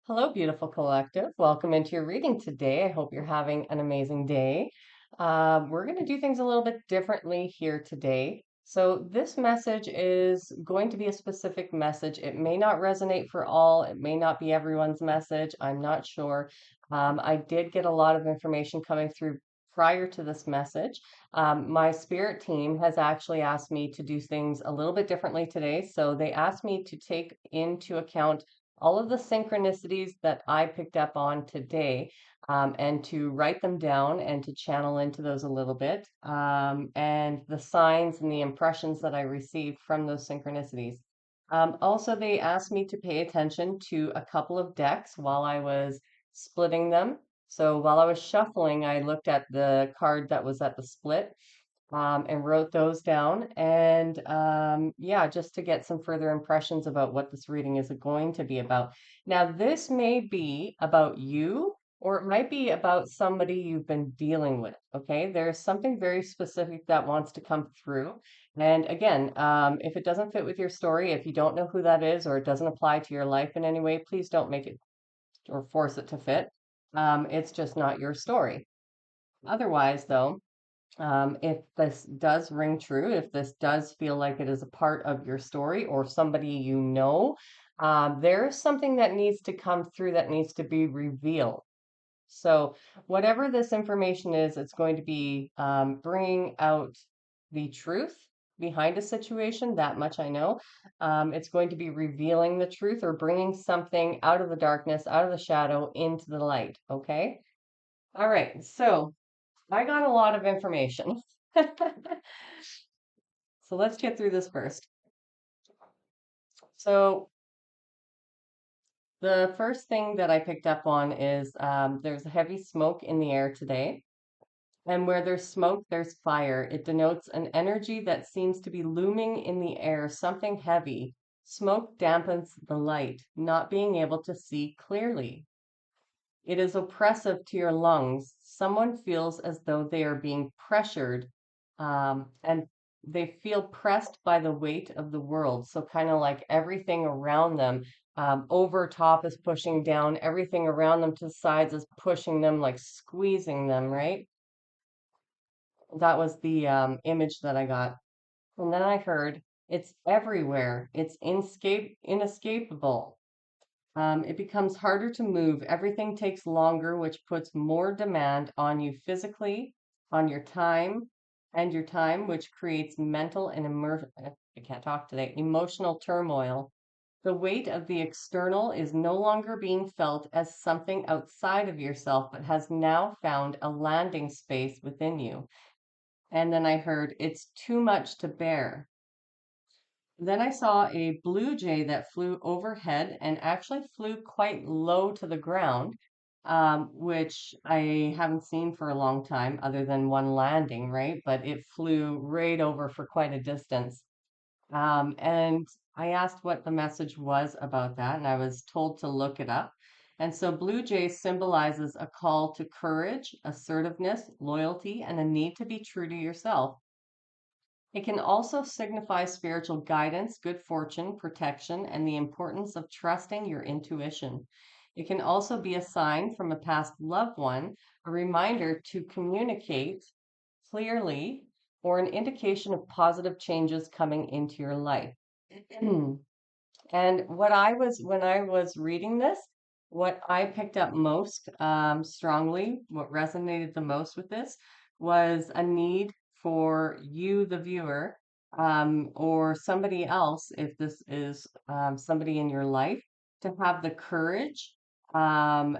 Hello, beautiful collective. Welcome into your reading today. I hope you're having an amazing day. We're going to do things a little bit differently here today. So, this message is going to be a specific message. It may not resonate for all, it may not be everyone's message. I'm not sure. I did get a lot of information coming through prior to this message. My spirit team has actually asked me to do things a little bit differently today. So, they asked me to take into account all of the synchronicities that I picked up on today, and to write them down and to channel into those a little bit, and the signs and the impressions that I received from those synchronicities. Also, they asked me to pay attention to a couple of decks while I was splitting them. So while I was shuffling, I looked at the card that was at the split, and wrote those down. And yeah, just to get some further impressions about what this reading is going to be about. Now, this may be about you, or it might be about somebody you've been dealing with. Okay, there's something very specific that wants to come through. And again, if it doesn't fit with your story, if you don't know who that is, or it doesn't apply to your life in any way, please don't make it or force it to fit. It's just not your story. Otherwise, though, if this does ring true, if this does feel like it is a part of your story or somebody you know, there's something that needs to come through that needs to be revealed. So, whatever this information is, it's going to be bringing out the truth behind a situation. That much I know. It's going to be revealing the truth or bringing something out of the darkness, out of the shadow, into the light. Okay. All right. So, I got a lot of information. So let's get through this first. So the first thing that I picked up on is there's a heavy smoke in the air today. And where there's smoke, there's fire. It denotes an energy that seems to be looming in the air, something heavy. Smoke dampens the light, not being able to see clearly. It is oppressive to your lungs. Someone feels as though they are being pressured, and they feel pressed by the weight of the world. So, kind of like everything around them, over top is pushing down, everything around them to the sides is pushing them, like squeezing them, right? That was the image that I got. And then I heard it's everywhere, it's inescapable. It becomes harder to move. Everything takes longer, which puts more demand on you physically, on your time, which creates mental and I can't talk today, emotional turmoil. The weight of the external is no longer being felt as something outside of yourself, but has now found a landing space within you. And then I heard it's too much to bear. Then I saw a blue jay that flew overhead and actually flew quite low to the ground, which I haven't seen for a long time, other than one landing, right? But it flew right over for quite a distance. And I asked what the message was about that, and I was told to look it up. And so blue jay symbolizes a call to courage, assertiveness, loyalty, and a need to be true to yourself. It can also signify spiritual guidance, good fortune, protection, and the importance of trusting your intuition. It can also be a sign from a past loved one, a reminder to communicate clearly, or an indication of positive changes coming into your life. And when I was reading this, what I picked up most strongly, what resonated the most with this was a need for you, the viewer, or somebody else, if this is somebody in your life, to have the courage, um,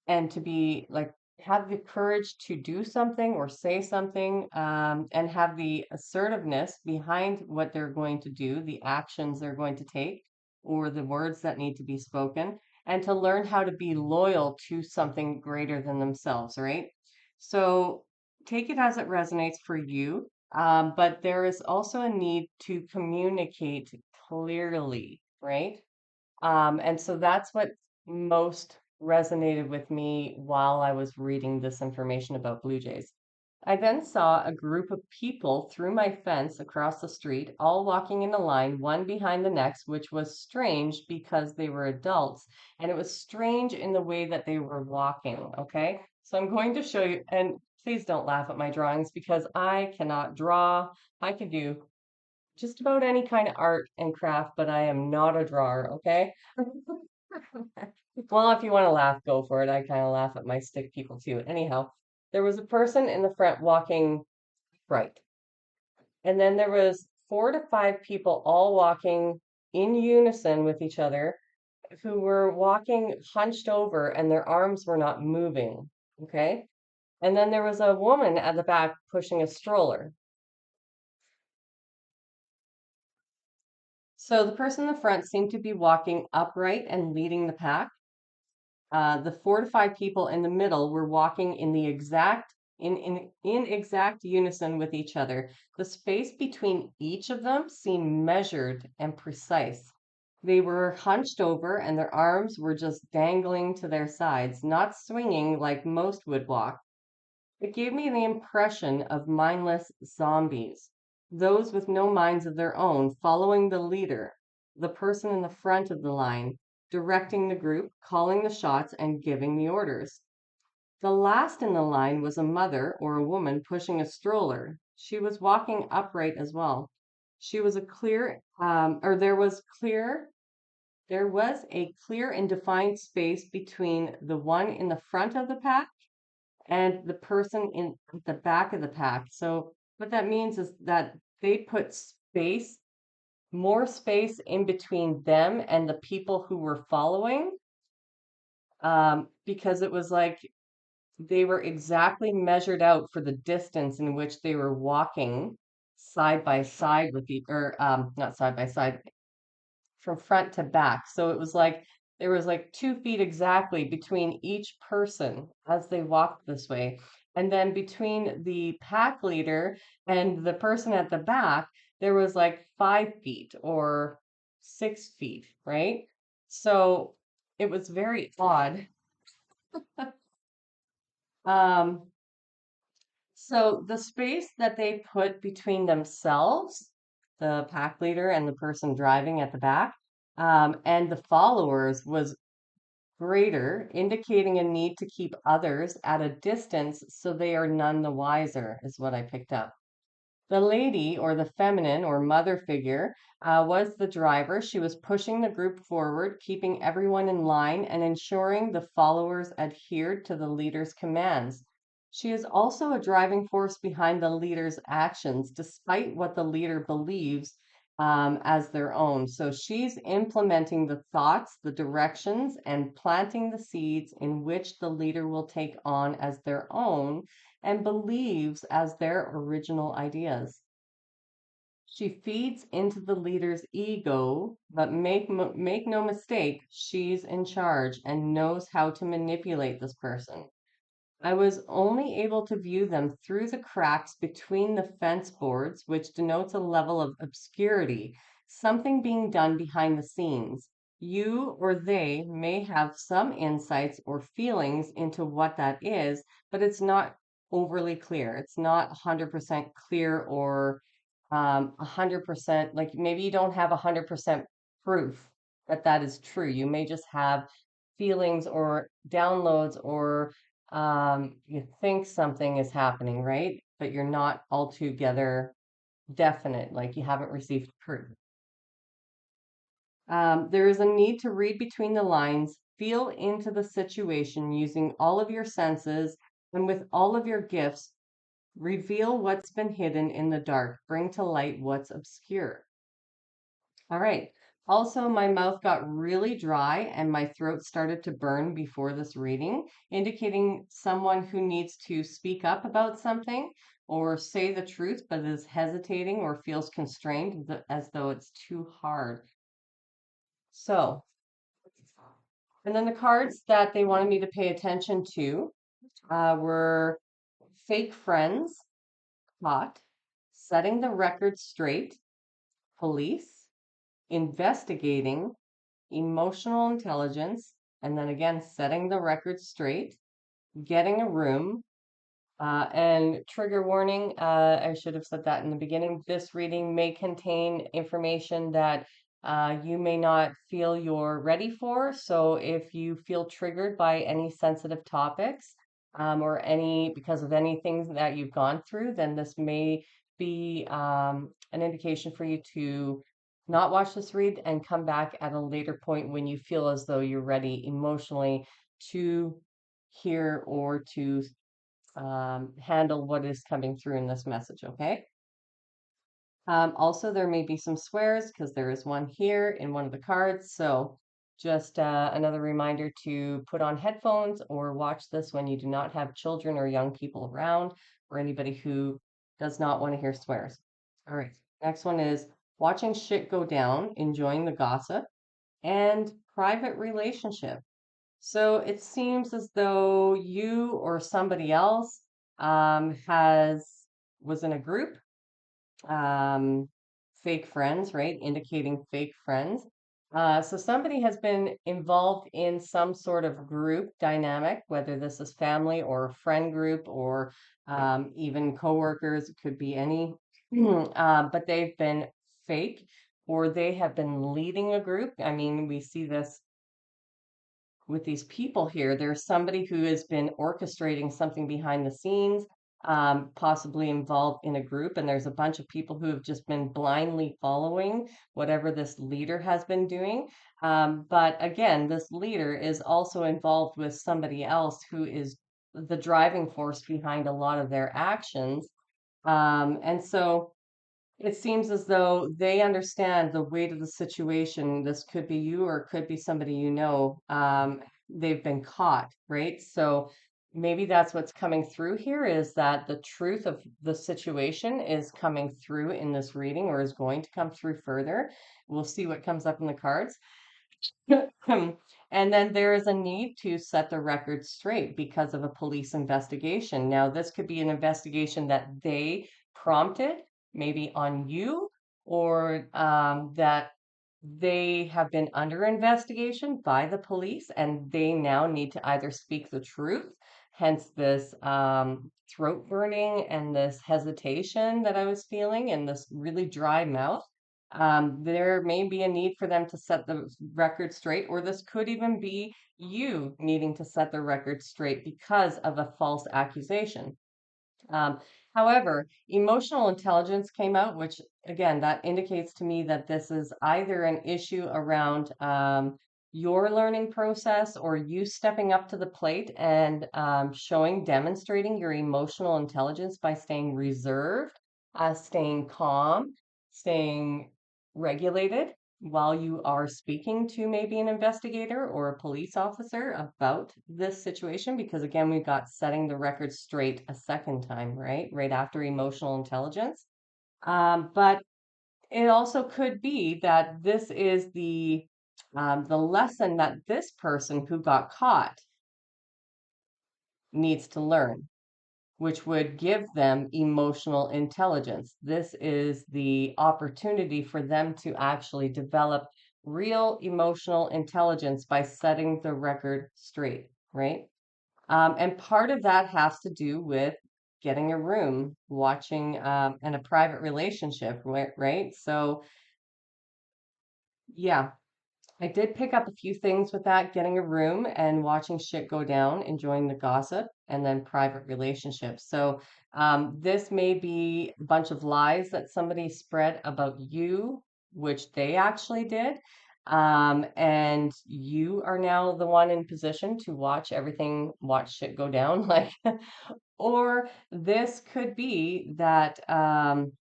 and to be like, have the courage to do something or say something, and have the assertiveness behind what they're going to do, the actions they're going to take, or the words that need to be spoken, and to learn how to be loyal to something greater than themselves, right? So take it as it resonates for you. But there is also a need to communicate clearly, right? And so that's what most resonated with me while I was reading this information about Blue Jays. I then saw a group of people through my fence across the street, all walking in a line, one behind the next, which was strange because they were adults. And it was strange in the way that they were walking. Okay. So I'm going to show you, and please don't laugh at my drawings because I cannot draw. I can do just about any kind of art and craft, but I am not a drawer. Okay. Well, if you want to laugh, go for it. I kind of laugh at my stick people too. Anyhow, there was a person in the front walking right. And then there was 4 to 5 people all walking in unison with each other who were walking hunched over and their arms were not moving. Okay. And then there was a woman at the back pushing a stroller. So the person in the front seemed to be walking upright and leading the pack. The 4 to 5 people in the middle were walking in the in exact unison with each other. The space between each of them seemed measured and precise. They were hunched over and their arms were just dangling to their sides, not swinging like most would walk. It gave me the impression of mindless zombies, those with no minds of their own, following the leader, the person in the front of the line, directing the group, calling the shots, and giving the orders. The last in the line was a mother or a woman pushing a stroller. She was walking upright as well. She was a clear, or there was a clear and defined space between the one in the front of the pack and the person in the back of the pack. So what that means is that they put space, more space in between them and the people who were following, because it was like they were exactly measured out for the distance in which they were walking side by side with or not side by side, from front to back. So it was like there was like 2 feet exactly between each person as they walked this way. And then between the pack leader and the person at the back, there was like 5 feet or 6 feet, right? So it was very odd. Um, so the space that they put between themselves, the pack leader and the person driving at the back, and the followers was greater, indicating a need to keep others at a distance so they are none the wiser, is what I picked up. The lady, or the feminine or mother figure, was the driver. She was pushing the group forward, keeping everyone in line and ensuring the followers adhered to the leader's commands. She is also a driving force behind the leader's actions, despite what the leader believes as their own. So she's implementing the thoughts, the directions, and planting the seeds in which the leader will take on as their own and believes as their original ideas. She feeds into the leader's ego, but make no mistake, she's in charge and knows how to manipulate this person. I was only able to view them through the cracks between the fence boards, which denotes a level of obscurity, something being done behind the scenes. You or they may have some insights or feelings into what that is, but it's not overly clear. It's not 100% clear or 100%, like maybe you don't have 100% proof that that is true. You may just have feelings or downloads or you think something is happening, right? But you're not altogether definite, like you haven't received proof. There is a need to read between the lines, feel into the situation using all of your senses and with all of your gifts, reveal what's been hidden in the dark, bring to light what's obscure. All right. Also, my mouth got really dry and my throat started to burn before this reading, indicating someone who needs to speak up about something or say the truth but is hesitating or feels constrained as though it's too hard. So, and then the cards that they wanted me to pay attention to were fake friends, caught, setting the record straight, police, investigating, emotional intelligence, and then again, setting the record straight, getting a room, And trigger warning, I should have said that in the beginning. This reading may contain information that you may not feel you're ready for. So if you feel triggered by any sensitive topics, or any because of anything that you've gone through, then this may be an indication for you to not watch this read and come back at a later point when you feel as though you're ready emotionally to hear or to handle what is coming through in this message, okay? Also, there may be some swears because there is one here in one of the cards. So just another reminder to put on headphones or watch this when you do not have children or young people around or anybody who does not want to hear swears. All right, next one is watching shit go down, enjoying the gossip, and private relationship. So it seems as though you or somebody else has was in a group, um, fake friends, right? Indicating fake friends. So somebody has been involved in some sort of group dynamic, whether this is family or a friend group or even coworkers. It could be any, but they've been fake or they have been leading a group. I mean, we see this with these people here. There's somebody who has been orchestrating something behind the scenes, possibly involved in a group, and there's a bunch of people who have just been blindly following whatever this leader has been doing. But again, this leader is also involved with somebody else who is the driving force behind a lot of their actions. And so it seems as though they understand the weight of the situation. This could be you or it could be somebody you know. They've been caught, right? So maybe that's what's coming through here is that the truth of the situation is coming through in this reading or is going to come through further. We'll see what comes up in the cards. And then there is a need to set the record straight because of a police investigation. Now, this could be an investigation that they prompted, maybe on you, or that they have been under investigation by the police and they now need to either speak the truth, hence this throat burning and this hesitation that I was feeling and this really dry mouth. There may be a need for them to set the record straight, or this could even be you needing to set the record straight because of a false accusation. Um, However, emotional intelligence came out, which again, that indicates to me that this is either an issue around your learning process or you stepping up to the plate and demonstrating your emotional intelligence by staying reserved, staying calm, staying regulated while you are speaking to maybe an investigator or a police officer about this situation, because again, we've got setting the record straight a second time, right? Right after emotional intelligence. But it also could be that this is the lesson that this person who got caught needs to learn, which would give them emotional intelligence. This is the opportunity for them to actually develop real emotional intelligence by setting the record straight, right? And part of that has to do with getting a room, watching, and a private relationship, right? So, yeah, I did pick up a few things with that, getting a room and watching shit go down, enjoying the gossip, and then private relationships. So, this may be a bunch of lies that somebody spread about you, which they actually did. And you are now the one in position to watch shit go down. Like, or this could be that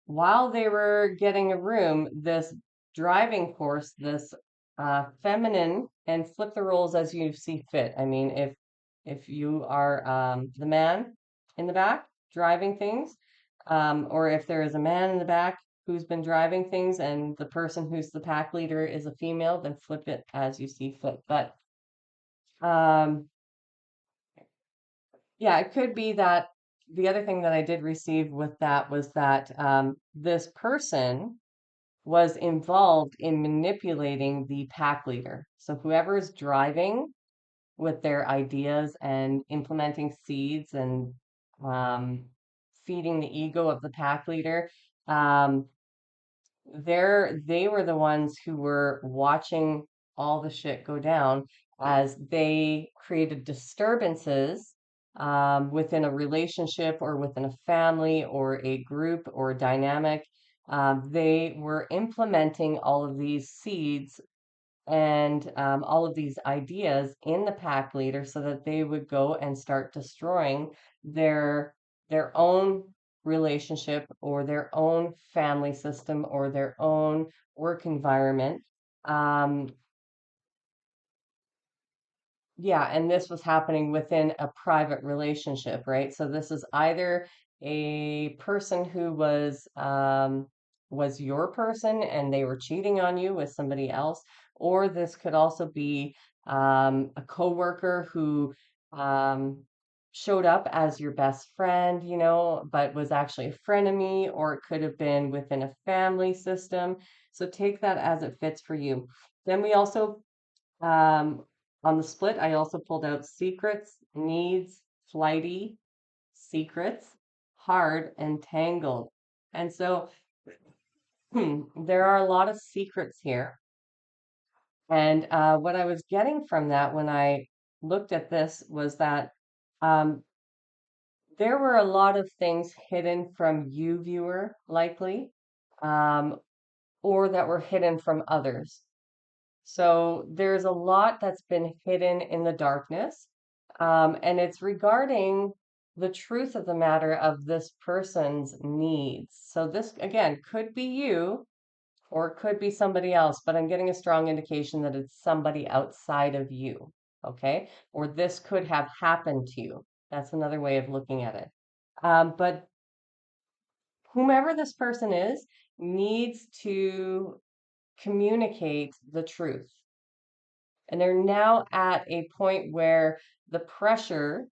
while they were getting a room, this driving force, this feminine, and flip the roles as you see fit. I mean, if you are the man in the back driving things, or if there is a man in the back who's been driving things and the person who's the pack leader is a female, then flip it as you see fit. But um, yeah, it could be that the other thing that I did receive with that was that this person was involved in manipulating the pack leader. So whoever is driving with their ideas and implementing seeds and um, feeding the ego of the pack leader. Um, they were the ones who were watching all the shit go down as they created disturbances within a relationship or within a family or a group or a dynamic. They were implementing all of these seeds and all of these ideas in the pack leader so that they would go and start destroying their their own relationship or their own family system or their own work environment. Um, yeah, and this was happening within a private relationship, right? So this is either a person who was your person and they were cheating on you with somebody else, or this could also be a coworker who um, showed up as your best friend, you know, but was actually a frenemy, or it could have been within a family system. So take that as it fits for you. Then we also um, on the split, I also pulled out secrets, needs, flighty, secrets, hard, and tangled. And so there are a lot of secrets here. And what I was getting from that when I looked at this was that um, there were a lot of things hidden from you, viewer, likely, um, or that were hidden from others. So there's a lot that's been hidden in the darkness, and it's regarding the truth of the matter of this person's needs. So this, again, could be you or it could be somebody else, but I'm getting a strong indication that it's somebody outside of you, okay? Or this could have happened to you. That's another way of looking at it. But whomever this person is needs to communicate the truth. And they're now at a point where the pressure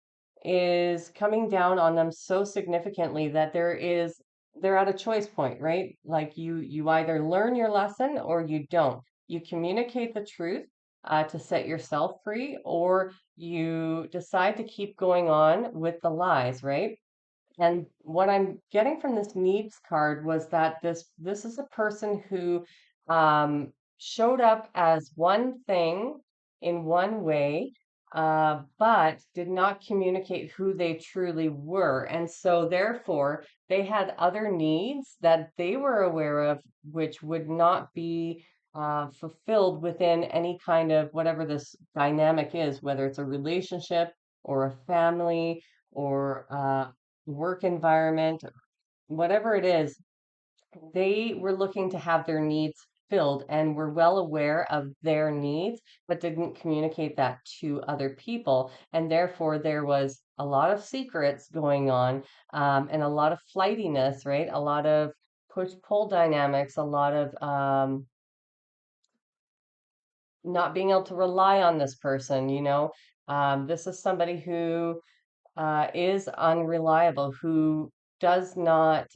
is coming down on them so significantly that they're at a choice point, right? Like you either learn your lesson or you don't. You communicate the truth to set yourself free, or you decide to keep going on with the lies, right? And what I'm getting from this needs card was that this is a person who showed up as one thing in one way, but did not communicate who they truly were. And so therefore, they had other needs that they were aware of, which would not be fulfilled within any kind of whatever this dynamic is, whether it's a relationship or a family or work environment, whatever it is, they were looking to have their needs filled and were well aware of their needs, but didn't communicate that to other people. And therefore, there was a lot of secrets going on and a lot of flightiness, right? A lot of push pull dynamics, a lot of not being able to rely on this person, you know. This is somebody who is unreliable, who does not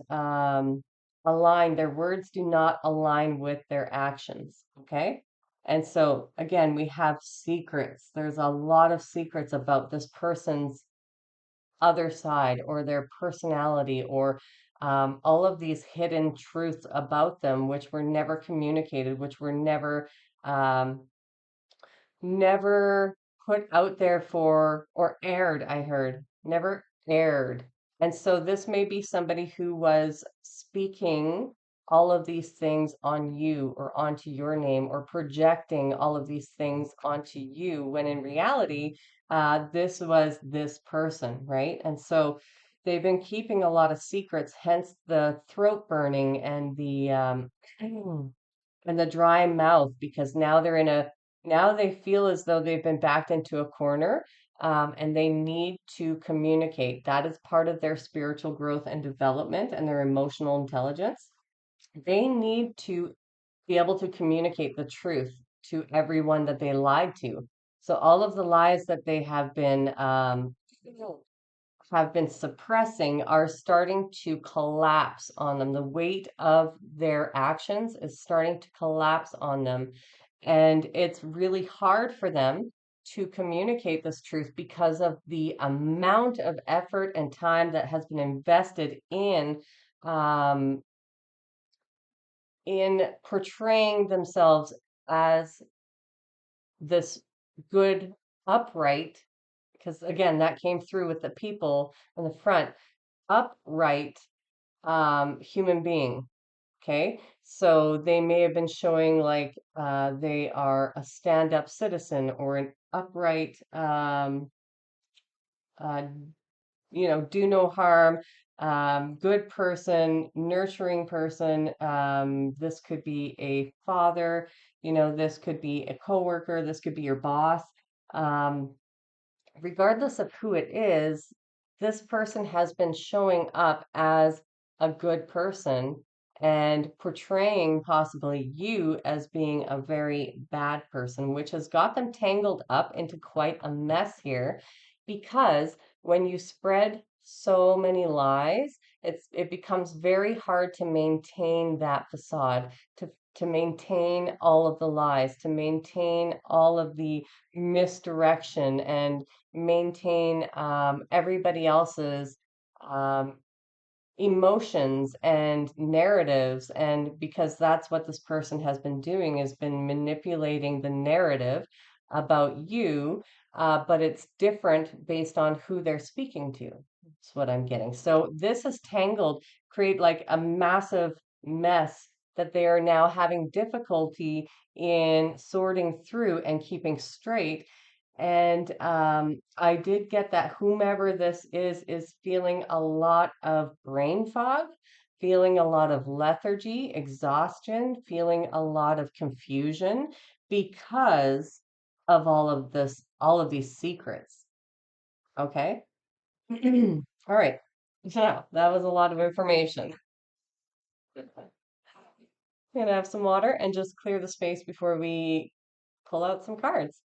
align, their words do not align with their actions. Okay. And so, again, we have secrets. There's a lot of secrets about this person's other side or their personality or all of these hidden truths about them, which were never communicated, which were um, never put out there for or aired, I heard, never aired. And so this may be somebody who was speaking all of these things on you or onto your name or projecting all of these things onto you when in reality, this was this person, right? And so they've been keeping a lot of secrets, hence the throat burning and the and the dry mouth because now they feel as though they've been backed into a corner and they need to communicate. That is part of their spiritual growth and development and their emotional intelligence. They need to be able to communicate the truth to everyone that they lied to. So all of the lies that they have been suppressing are starting to collapse on them. The weight of their actions is starting to collapse on them. And it's really hard for them to communicate this truth because of the amount of effort and time that has been invested um, in portraying themselves as this good, upright, because again, that came through with the people in the front, upright human being. Okay, so they may have been showing like they are a stand-up citizen or an upright, uh, do no harm, good person, nurturing person. This could be a father, this could be a coworker, this could be your boss. Um, Regardless of who it is, this person has been showing up as a good person and portraying possibly you as being a very bad person, which has got them tangled up into quite a mess here because when you spread so many lies, it becomes very hard to maintain that facade, to maintain all of the lies, to maintain all of the misdirection and maintain everybody else's um, emotions and narratives. And because that's what this person has been doing, has been manipulating the narrative about you, but it's different based on who they're speaking to. That's what I'm getting. So this has tangled, create like a massive mess that they are now having difficulty in sorting through and keeping straight. And I did get that whomever this is feeling a lot of brain fog, feeling a lot of lethargy, exhaustion, feeling a lot of confusion because of all of these secrets. Okay. All right. So that was a lot of information. Gonna have some water and just clear the space before we pull out some cards.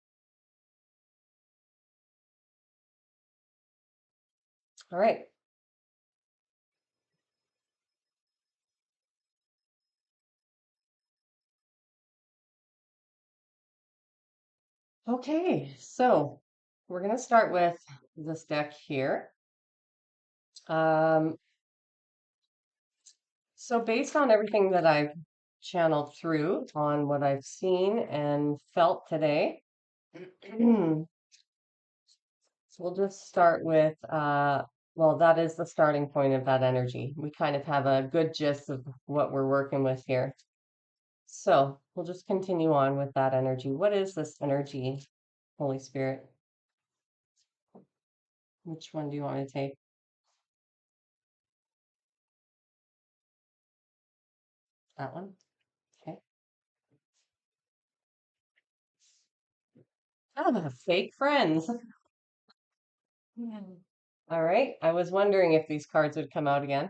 All right. Okay, so we're going to start with this deck here. Um, so based on everything that I've channeled through on what I've seen and felt today, we'll just start with, well, that is the starting point of that energy. We kind of have a good gist of what we're working with here. So we'll just continue on with that energy. What is this energy, Holy Spirit? Which one do you want to take? That one? Okay. Ah, fake friends. Yeah. All right. I was wondering if these cards would come out again.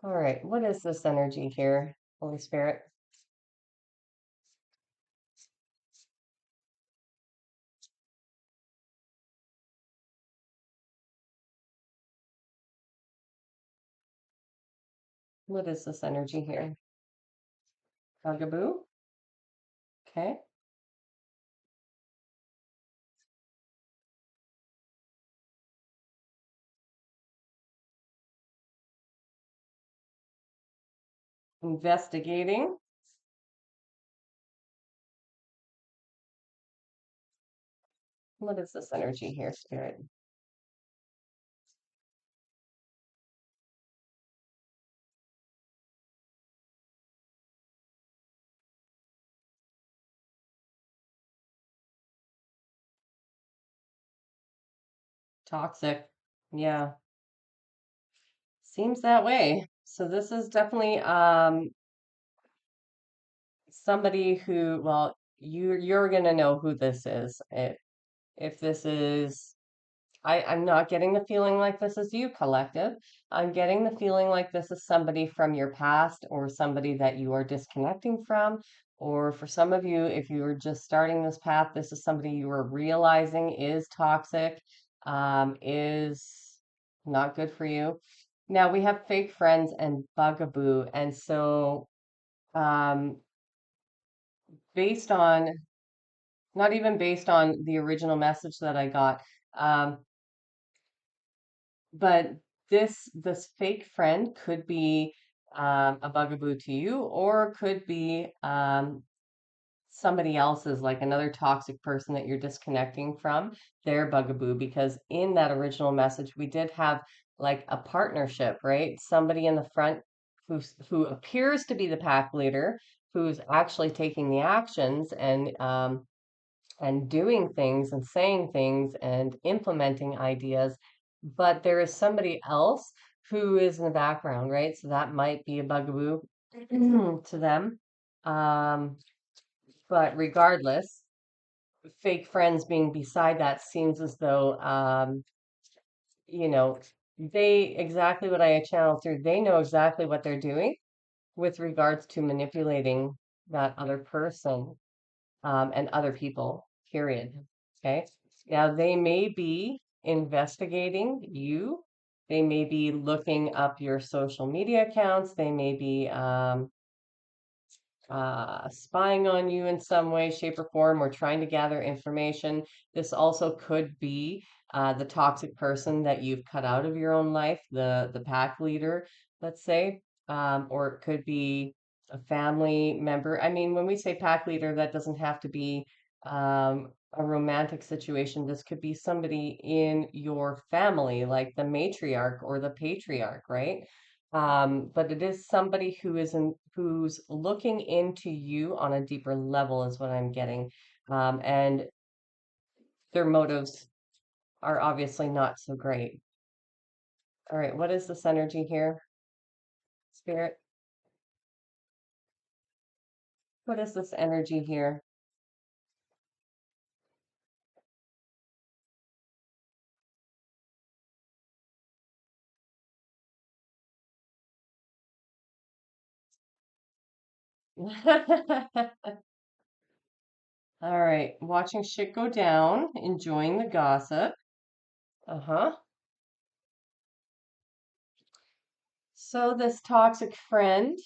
All right. What is this energy here, Holy Spirit? What is this energy here? Bugaboo? Okay. Investigating. What is this energy here, Spirit? Toxic. Yeah. Seems that way. So this is definitely somebody who, well, you're gonna know who this is. If this is I'm not getting the feeling like this is you, collective. I'm getting the feeling like this is somebody from your past or somebody that you are disconnecting from. Or for some of you, if you are just starting this path, this is somebody you are realizing is toxic, is not good for you. Now we have fake friends and bugaboo. And so based on, not even based on the original message that I got, um, but this fake friend could be a bugaboo to you, or could be somebody else's, like another toxic person that you're disconnecting from, their bugaboo. Because in that original message, we did have like a partnership, right? Somebody in the front who appears to be the pack leader, who's actually taking the actions and doing things and saying things and implementing ideas, but there is somebody else who is in the background, right? So that might be a bugaboo to them. Um, but regardless, fake friends being beside that seems as though, you know, they exactly what I channeled through, they know exactly what they're doing with regards to manipulating that other person and other people, period. Okay. Now, they may be investigating you. They may be looking up your social media accounts. They may be spying on you in some way, shape, or form, or trying to gather information. This also could be the toxic person that you've cut out of your own life, the pack leader, let's say, or it could be a family member. I mean, when we say pack leader, that doesn't have to be a romantic situation. This could be somebody in your family, like the matriarch or the patriarch, right? But it is somebody who's looking into you on a deeper level, is what I'm getting. And their motives are obviously not so great. All right, what is this energy here, Spirit? What is this energy here? All right, watching shit go down, enjoying the gossip. Uh-huh. So this toxic friend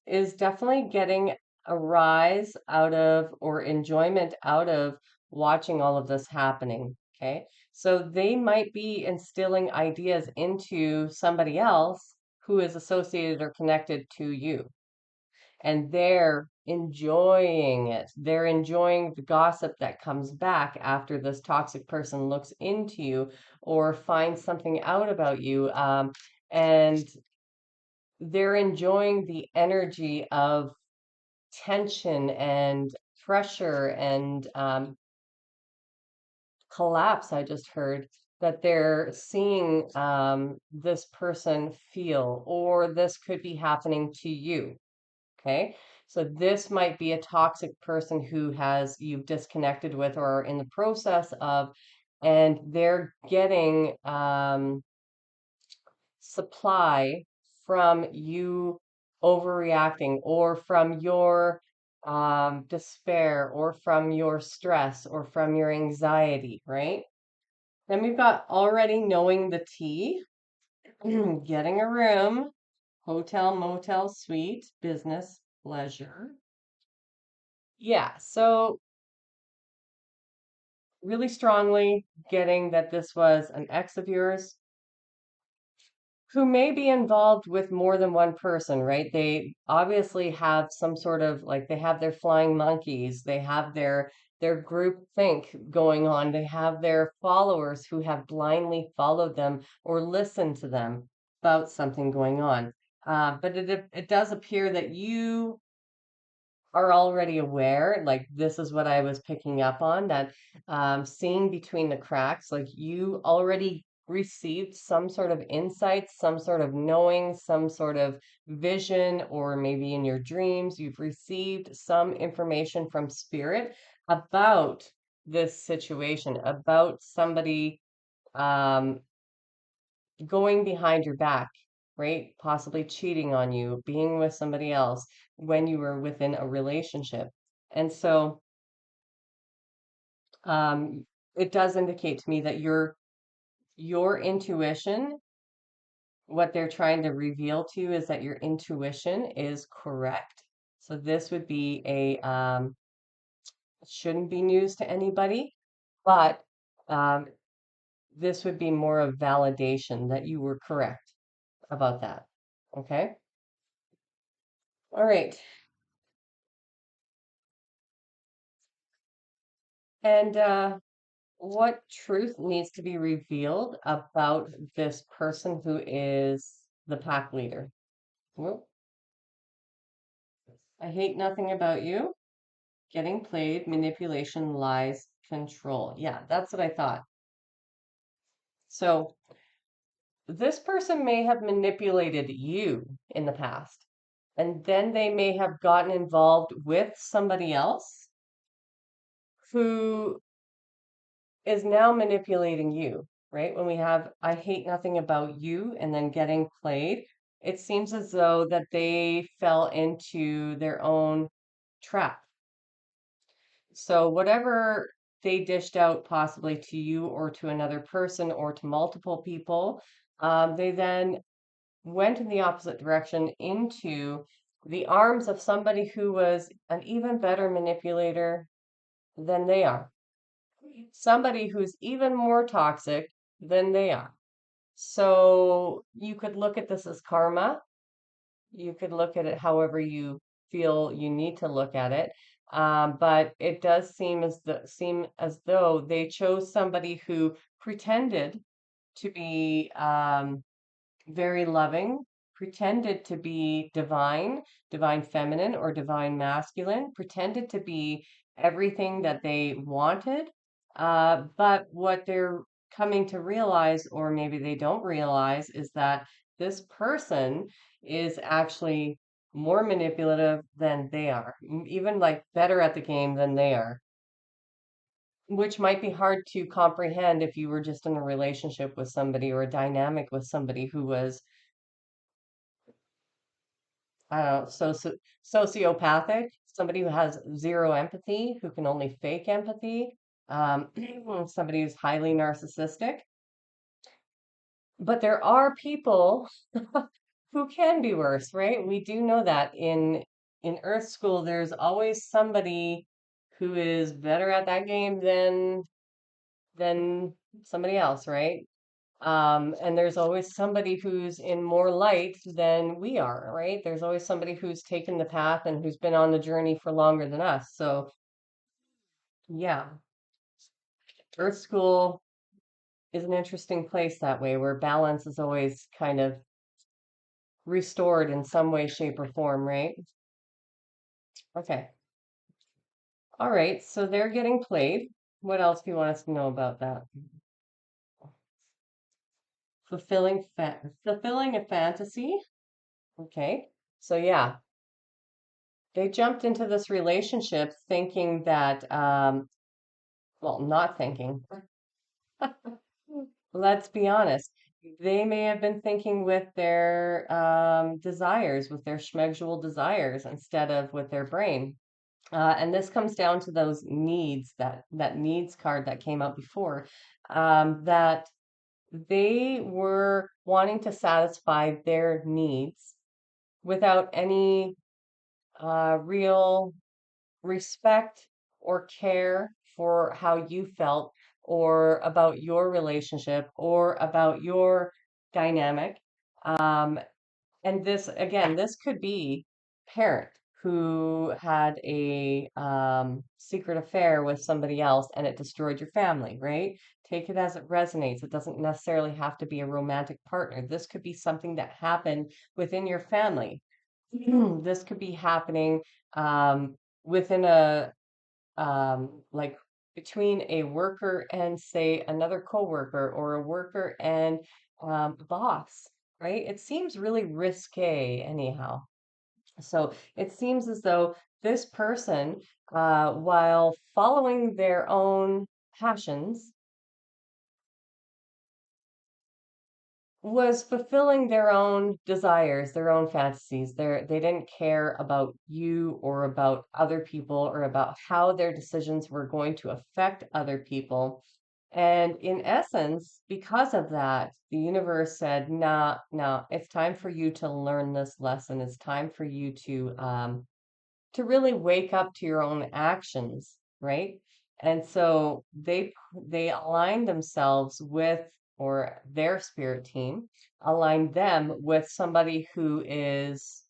is definitely getting a rise out of or enjoyment out of watching all of this happening. Okay. So they might be instilling ideas into somebody else who is associated or connected to you. And they're enjoying it. They're enjoying the gossip that comes back after this toxic person looks into you or finds something out about you. And they're enjoying the energy of tension and pressure and collapse. I just heard that they're seeing this person feel, or this could be happening to you. Okay. So this might be a toxic person who has you've disconnected with or are in the process of, and they're getting supply from you overreacting, or from your despair, or from your stress, or from your anxiety, right? Then we've got already knowing the tea, getting a room, hotel, motel, suite, business, leisure. Yeah, so really strongly getting that this was an ex of yours who may be involved with more than one person, right? They obviously have some sort of, like, they have their flying monkeys, they have their group think going on, they have their followers who have blindly followed them or listened to them about something going on. But it does appear that you are already aware, like this is what I was picking up on, that seeing between the cracks, like you already received some sort of insight, some sort of knowing, some sort of vision, or maybe in your dreams, you've received some information from spirit about this situation, about somebody um, going behind your back, right? Possibly cheating on you, being with somebody else when you were within a relationship. And so um, it does indicate to me that your intuition what they're trying to reveal to you is that your intuition is correct. So this would be shouldn't be news to anybody, but um, this would be more of validation that you were correct about that. Okay. All right. And what truth needs to be revealed about this person who is the pack leader? Well, I hate nothing about you. Getting played, manipulation, lies, control. Yeah, that's what I thought. So this person may have manipulated you in the past, and then they may have gotten involved with somebody else who is now manipulating you, right? When we have I hate nothing about you and then getting played, it seems as though that they fell into their own trap. So whatever they dished out possibly to you or to another person or to multiple people, they then went in the opposite direction into the arms of somebody who was an even better manipulator than they are. Somebody who's even more toxic than they are. So you could look at this as karma. You could look at it however you feel you need to look at it. But it does seem as though they chose somebody who pretended to be very loving, pretended to be divine, divine feminine or divine masculine, pretended to be everything that they wanted. But what they're coming to realize, or maybe they don't realize, is that this person is actually more manipulative than they are, even like better at the game than they are, which might be hard to comprehend if you were just in a relationship with somebody or a dynamic with somebody who was I don't know, sociopathic, somebody who has zero empathy, who can only fake empathy, somebody who's highly narcissistic. But there are people who can be worse, right? We do know that in Earth School, there's always somebody who is better at that game than somebody else, right? And there's always somebody who's in more light than we are, right? There's always somebody who's taken the path and who's been on the journey for longer than us. So, yeah, Earth School is an interesting place that way where balance is always kind of restored in some way, shape, or form, right? Okay. All right. So they're getting played. What else do you want us to know about that? Fulfilling a fantasy. Okay. So yeah, they jumped into this relationship thinking that, well, not thinking. Let's be honest. They may have been thinking with their desires, with their schmegsual desires, instead of with their brain. And this comes down to those needs, that needs card that came out before, that they were wanting to satisfy their needs without any real respect or care for how you felt or about your relationship or about your dynamic. Um, and this, again, this could be parent who had a secret affair with somebody else and it destroyed your family, right? Take it as it resonates. It doesn't necessarily have to be a romantic partner. This could be something that happened within your family. This could be happening within like between a worker and say another coworker or a worker and boss, right? It seems really risque anyhow. So it seems as though this person, while following their own passions, was fulfilling their own desires, their own fantasies. They didn't care about you or about other people or about how their decisions were going to affect other people. And in essence, because of that, the universe said, nah, nah, it's time for you to learn this lesson. It's time for you to really wake up to your own actions, right? And so they aligned themselves with, or their spirit team aligned them with somebody who is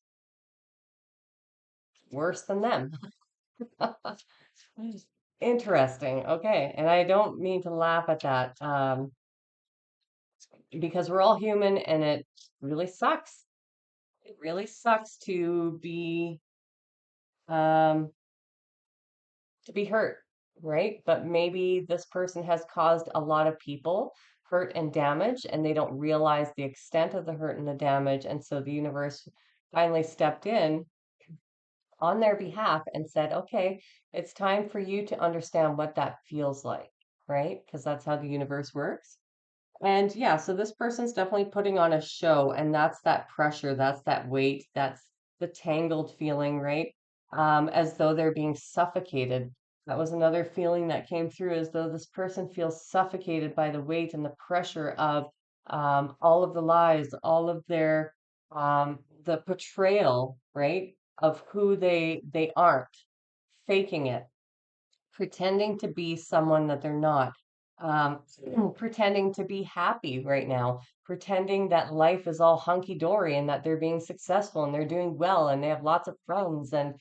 worse than them. Interesting. Okay. And I don't mean to laugh at that, because we're all human and it really sucks. It really sucks um, to be hurt, right? But maybe this person has caused a lot of people hurt and damage, and they don't realize the extent of the hurt and the damage. And so the universe finally stepped in on their behalf and said, okay, it's time for you to understand what that feels like, right? Because that's how the universe works. And yeah, so this person's definitely putting on a show, and that's that pressure, that's that weight, that's the tangled feeling, right? As though they're being suffocated. That was another feeling that came through, as though this person feels suffocated by the weight and the pressure of all of the lies, all of the portrayal, right, of who they aren't, faking it, pretending to be someone that they're not, um, pretending to be happy right now, pretending that life is all hunky dory and that they're being successful and they're doing well and they have lots of friends, and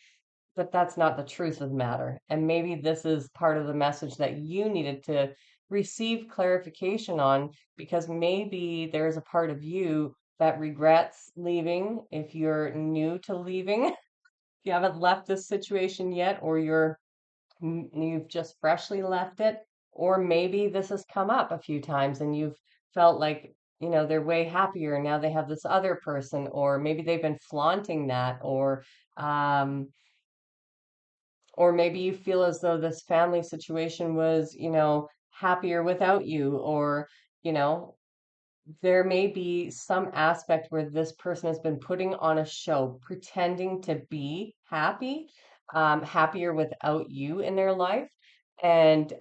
but that's not the truth of the matter. And maybe this is part of the message that you needed to receive clarification on, because maybe there's a part of you that regrets leaving if you're new to leaving. If you haven't left this situation yet, or you've just freshly left it, or maybe this has come up a few times and you've felt like, they're way happier and now they have this other person, or maybe they've been flaunting that, um, or maybe you feel as though this family situation was, happier without you, or, you know, there may be some aspect where this person has been putting on a show, pretending to be happy, happier without you in their life, and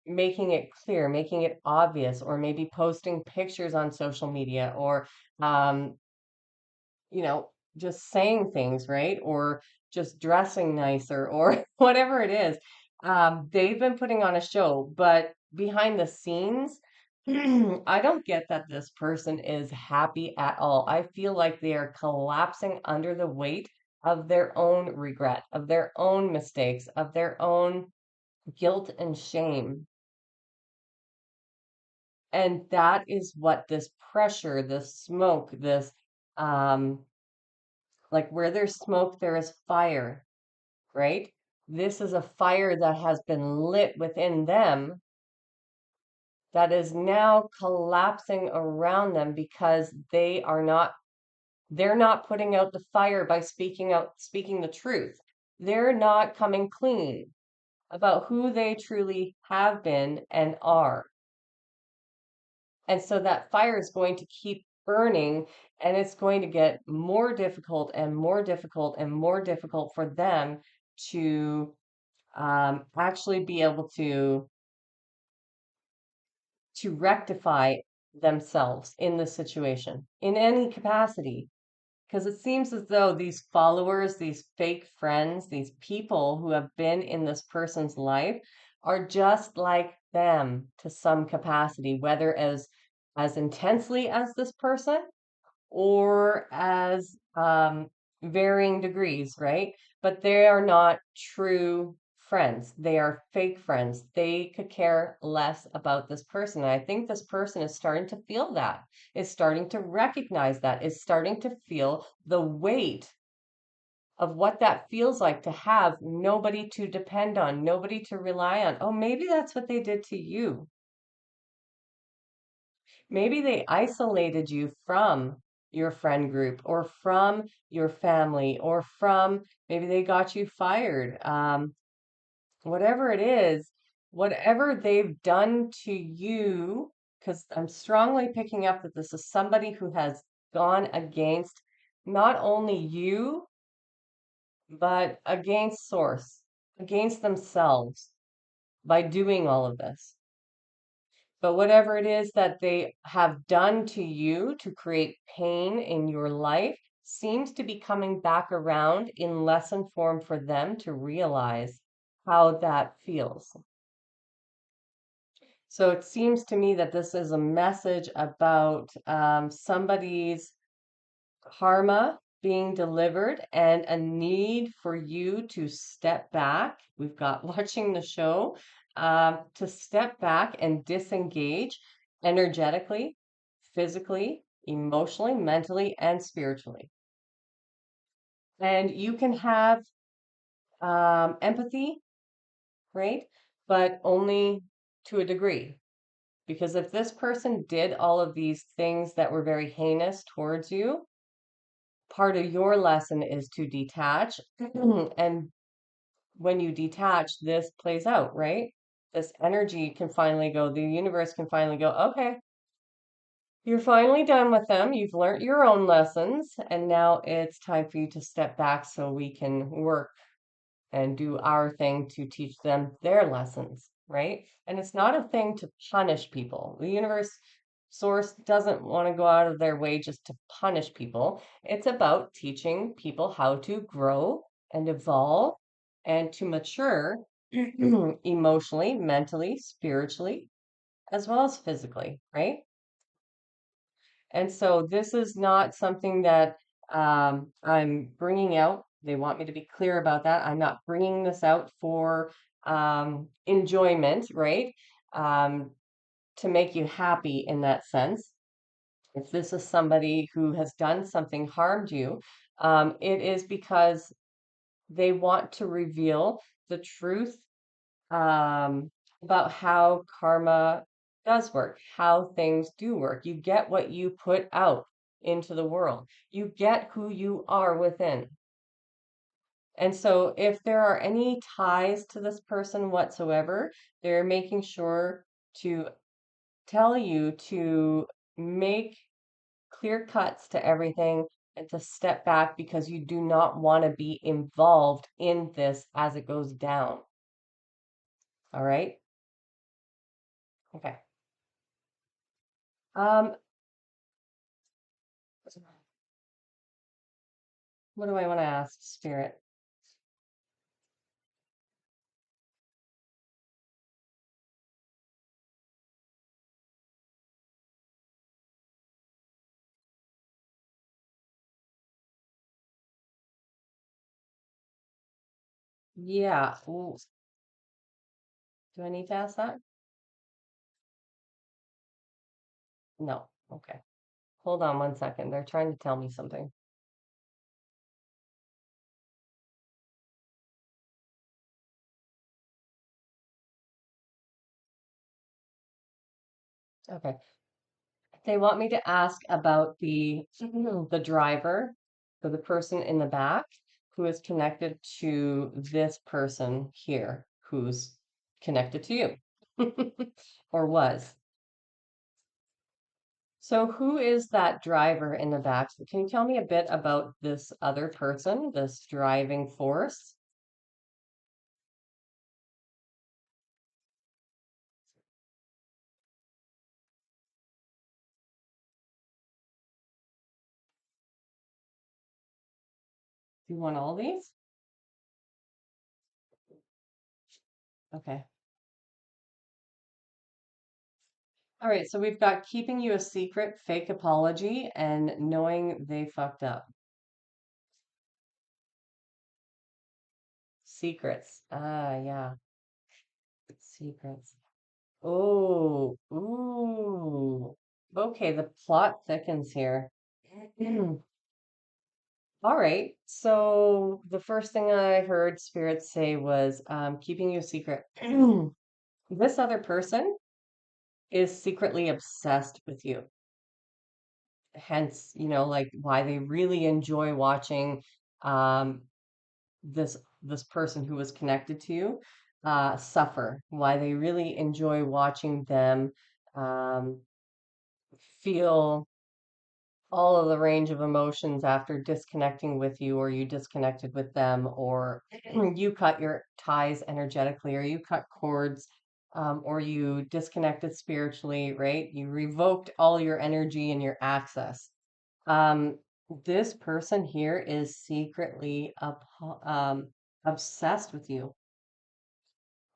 making it clear, making it obvious, or maybe posting pictures on social media, or um, you know, just saying things, right? Or just dressing nicer, or whatever it is. They've been putting on a show, but behind the scenes, I don't get that this person is happy at all. I feel like they are collapsing under the weight of their own regret, of their own mistakes, of their own guilt and shame. And that is what this pressure, this smoke, this um, like where there's smoke, there is fire, right? This is a fire that has been lit within them that is now collapsing around them because they're not putting out the fire by speaking the truth. They're not coming clean about who they truly have been and are. And so that fire is going to keep burning, and it's going to get more difficult and more difficult and more difficult for them to actually be able to rectify themselves in this situation in any capacity. Because it seems as though these followers, these fake friends, these people who have been in this person's life are just like them to some capacity, whether as intensely as this person, or as varying degrees, right? But they are not true friends. They are fake friends. They could care less about this person. And I think this person is starting to feel that, is starting to recognize that, is starting to feel the weight of what that feels like to have nobody to depend on, nobody to rely on. Oh, maybe that's what they did to you. Maybe they isolated you from your friend group, or from your family, or from maybe they got you fired. Whatever it is, whatever they've done to you, because I'm strongly picking up that this is somebody who has gone against not only you, but against source, against themselves by doing all of this. But whatever it is that they have done to you to create pain in your life seems to be coming back around in lesson form for them to realize how that feels. So it seems to me that this is a message about somebody's karma being delivered and a need for you to step back. We've got watching the show, to step back and disengage energetically, physically, emotionally, mentally, and spiritually. And you can have empathy, right? But only to a degree. Because if this person did all of these things that were very heinous towards you, part of your lesson is to detach. And when you detach, this plays out, right? This energy can finally go, the universe can finally go, okay, you're finally done with them. You've learned your own lessons, and now it's time for you to step back so we can work and do our thing to teach them their lessons, right? And it's not a thing to punish people. The universe source doesn't want to go out of their way just to punish people. It's about teaching people how to grow and evolve and to mature emotionally, mentally, spiritually, as well as physically, right? And so this is not something that I'm bringing out. They want me to be clear about that. I'm not bringing this out for enjoyment, right? Um, to make you happy in that sense. If this is somebody who has done something, harmed you, it is because they want to reveal the truth um, about how karma does work, how things do work. You get what you put out into the world. You get who you are within. And so if there are any ties to this person whatsoever, they're making sure to tell you to make clear cuts to everything and to step back because you do not want to be involved in this as it goes down. All right? Okay. Um, what do I want to ask, Spirit? Yeah. Ooh, do I need to ask that? No. Okay. Hold on one second. They're trying to tell me something. Okay. They want me to ask about the driver, so the person in the back who is connected to this person here, who's connected to you or was. So who is that driver in the back? Can you tell me a bit about this other person, this driving force? Do you want all these? Okay. All right, so we've got keeping you a secret, fake apology, and knowing they fucked up. Secrets. Ah, yeah. Secrets. Oh, ooh. Okay, the plot thickens here. All right. So the first thing I heard Spirit say was keeping you a secret. This other person is secretly obsessed with you. Hence, like why they really enjoy watching um, this person who was connected to you suffer. Why they really enjoy watching them um, feel all of the range of emotions after disconnecting with you, or you disconnected with them, or you cut your ties energetically, or you cut cords. or you disconnected spiritually, right? You revoked all your energy and your access. Um, this person here is secretly obsessed with you,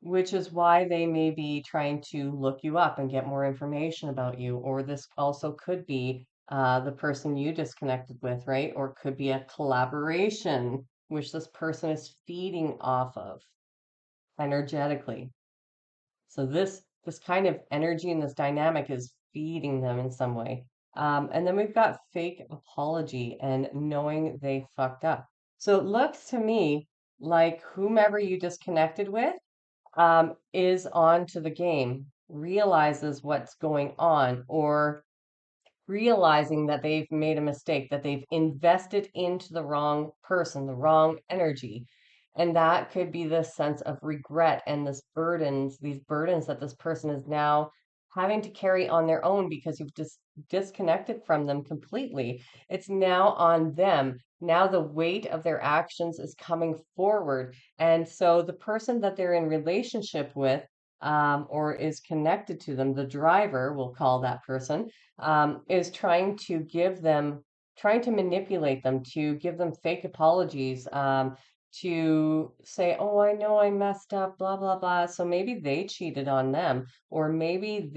which is why they may be trying to look you up and get more information about you. Or this also could be the person you disconnected with, right? Or it could be a collaboration which this person is feeding off of energetically. So this kind of energy and this dynamic is feeding them in some way. And then we've got fake apology and knowing they fucked up. So it looks to me like whomever you disconnected with is on to the game, realizes what's going on, or realizing that they've made a mistake, that they've invested into the wrong person, the wrong energy. And that could be this sense of regret and these burdens that this person is now having to carry on their own because you've just disconnected from them completely. It's now on them. Now the weight of their actions is coming forward. And so the person that they're in relationship with, or is connected to them, the driver, we'll call that person, is trying to manipulate them, to give them fake apologies, to say, oh, I know I messed up, blah, blah, blah. So maybe they cheated on them, or maybe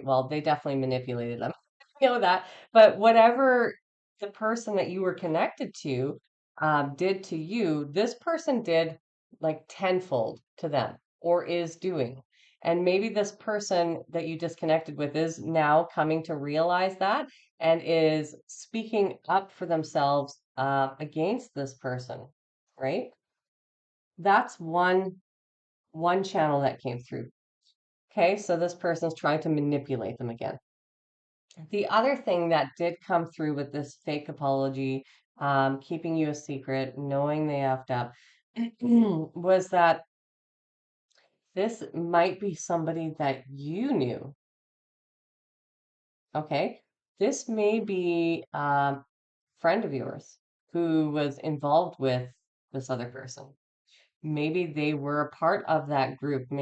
well, they definitely manipulated them. I know that. But whatever the person that you were connected to did to you, this person did like tenfold to them or is doing. And maybe this person that you disconnected with is now coming to realize that and is speaking up for themselves against this person, right? That's one channel that came through. Okay, so this person's trying to manipulate them again. The other thing that did come through with this fake apology, keeping you a secret, knowing they effed up, was that this might be somebody that you knew. Okay. This may be a friend of yours who was involved with this other person. Maybe they were a part of that group. Um,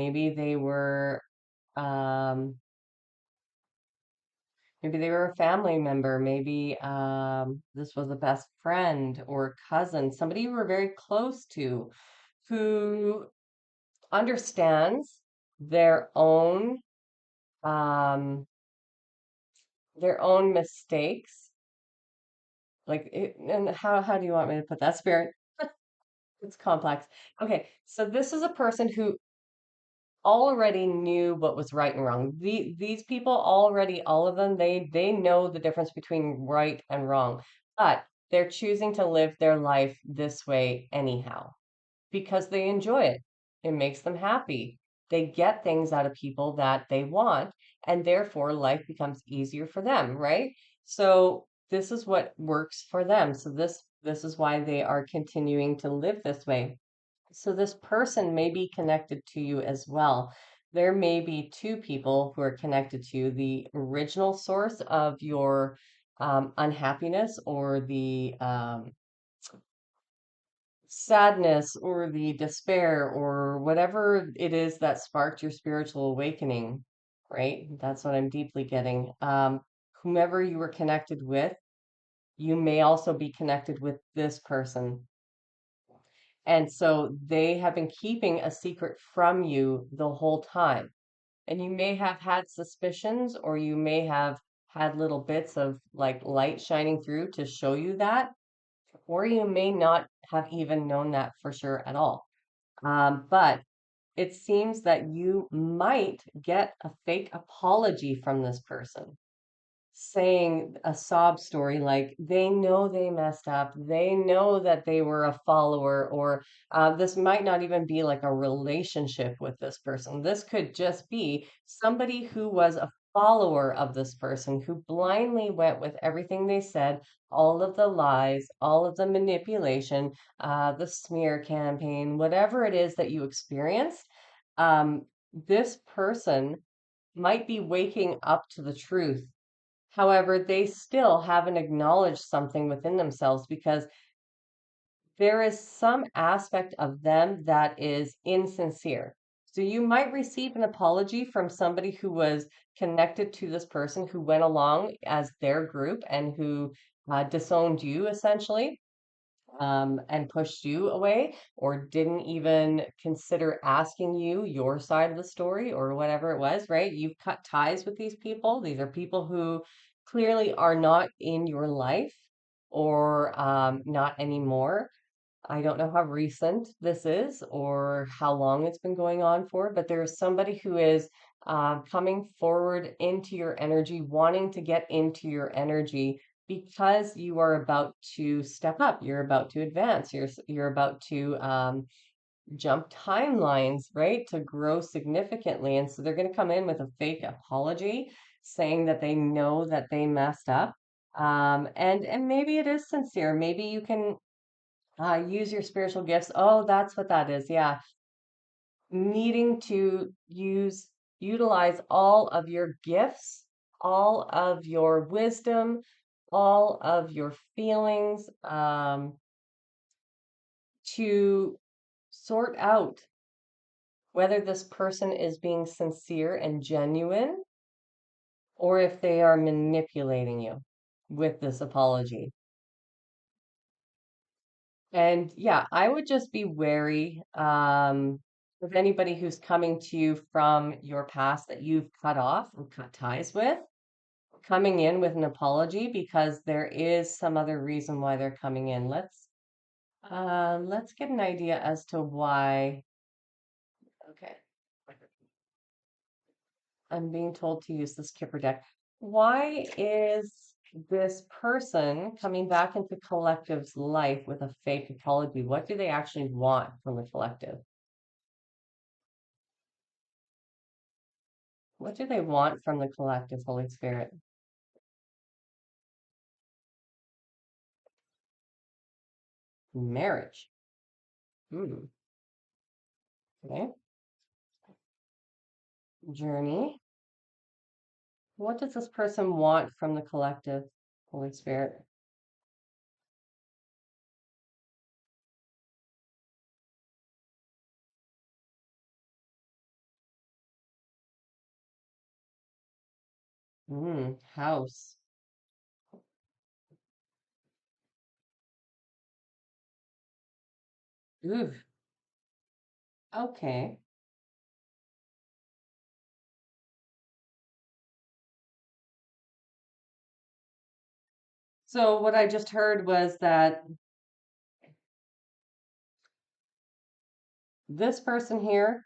maybe they were a family member. Maybe this was a best friend or cousin, somebody you were very close to, who understands their own um, their own mistakes. And how do you want me to put that, Spirit? It's complex. Okay, so this is a person who already knew what was right and wrong. These people already, all of them, they know the difference between right and wrong, but they're choosing to live their life this way anyhow because they enjoy it. It makes them happy. They get things out of people that they want, and therefore life becomes easier for them, right? So this is what works for them. So this is why they are continuing to live this way. So this person may be connected to you as well. There may be two people who are connected to you, the original source of your unhappiness or the sadness or the despair or whatever it is that sparked your spiritual awakening, right? That's what I'm deeply getting. Whomever you were connected with, you may also be connected with this person. And so they have been keeping a secret from you the whole time. And you may have had suspicions, or you may have had little bits of like light shining through to show you that, or you may not have even known that for sure at all. But it seems that you might get a fake apology from this person saying a sob story like they know they messed up, they know that they were a follower, or this might not even be like a relationship with this person. This could just be somebody who was a follower of this person who blindly went with everything they said, all of the lies, all of the manipulation, the smear campaign, whatever it is that you experienced. This person might be waking up to the truth. However, they still haven't acknowledged something within themselves because there is some aspect of them that is insincere. So you might receive an apology from somebody who was connected to this person who went along as their group and who disowned you essentially, and pushed you away, or didn't even consider asking you your side of the story or whatever it was, right? You've cut ties with these people. These are people who clearly are not in your life or not anymore. I don't know how recent this is or how long it's been going on for, but there's somebody who is coming forward into your energy, wanting to get into your energy because you are about to step up, you're about to advance, you're about to jump timelines, right? To grow significantly. And so they're going to come in with a fake apology, saying that they know that they messed up. And maybe it is sincere. Maybe you can use your spiritual gifts. Oh, that's what that is. Yeah. Needing to utilize all of your gifts, all of your wisdom, all of your feelings, to sort out whether this person is being sincere and genuine or if they are manipulating you with this apology. And yeah, I would just be wary of anybody who's coming to you from your past that you've cut off or cut ties with, coming in with an apology because there is some other reason why they're coming in. Let's get an idea as to why. Okay. I'm being told to use this Kipper deck. Why is this person coming back into collective's life with a fake apology? What do they actually want from the collective? What do they want from the collective, Holy Spirit? Marriage. Hmm. Okay. Journey. What does this person want from the collective, Holy Spirit? Hmm. House. Ooh. Okay. So what I just heard was that this person here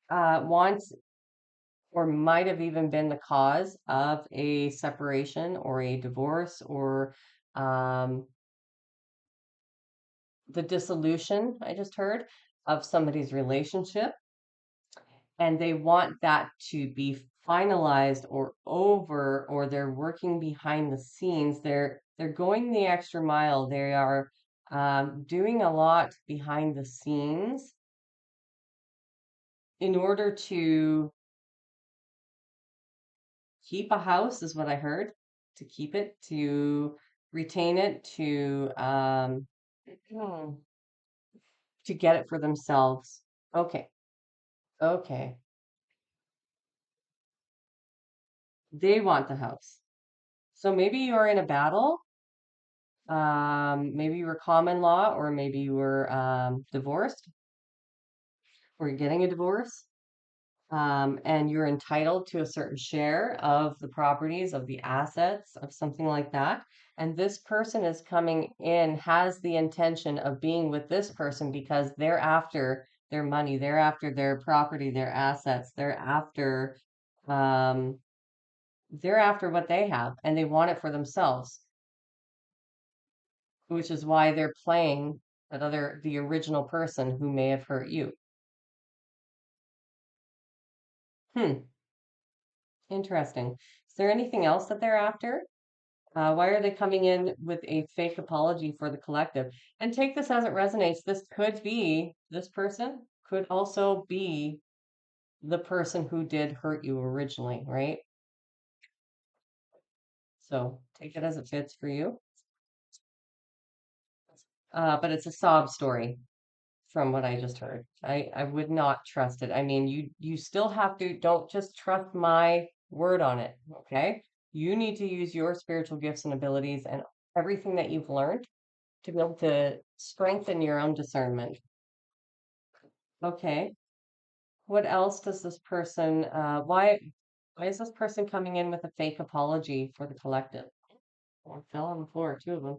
wants or might have even been the cause of a separation or a divorce or um, the dissolution, I just heard, of somebody's relationship. And they want that to be finalized or over, or they're working behind the scenes. They're going the extra mile. They are doing a lot behind the scenes in order to keep a house, is what I heard, to keep it, to retain it, to get it for themselves. Okay, okay. They want the house. So maybe you're in a battle. Maybe you were common law, or maybe you were divorced, or you're getting a divorce. And you're entitled to a certain share of the properties, of the assets, of something like that. And this person is coming in, has the intention of being with this person because they're after their money, they're after their property, their assets, um, they're after what they have, and they want it for themselves, which is why they're playing the original person who may have hurt you. Hmm, interesting. Is there anything else that they're after? Why are they coming in with a fake apology for the collective? And take this as it resonates. This person could also be the person who did hurt you originally, right? So take it as it fits for you. But it's a sob story. from what I just heard. I would not trust it. I mean, you still have to, don't just trust my word on it, okay? You need to use your spiritual gifts and abilities and everything that you've learned to be able to strengthen your own discernment. Okay. What else does this person, why is this person coming in with a fake apology for the collective? Oh, fell on the floor, two of them.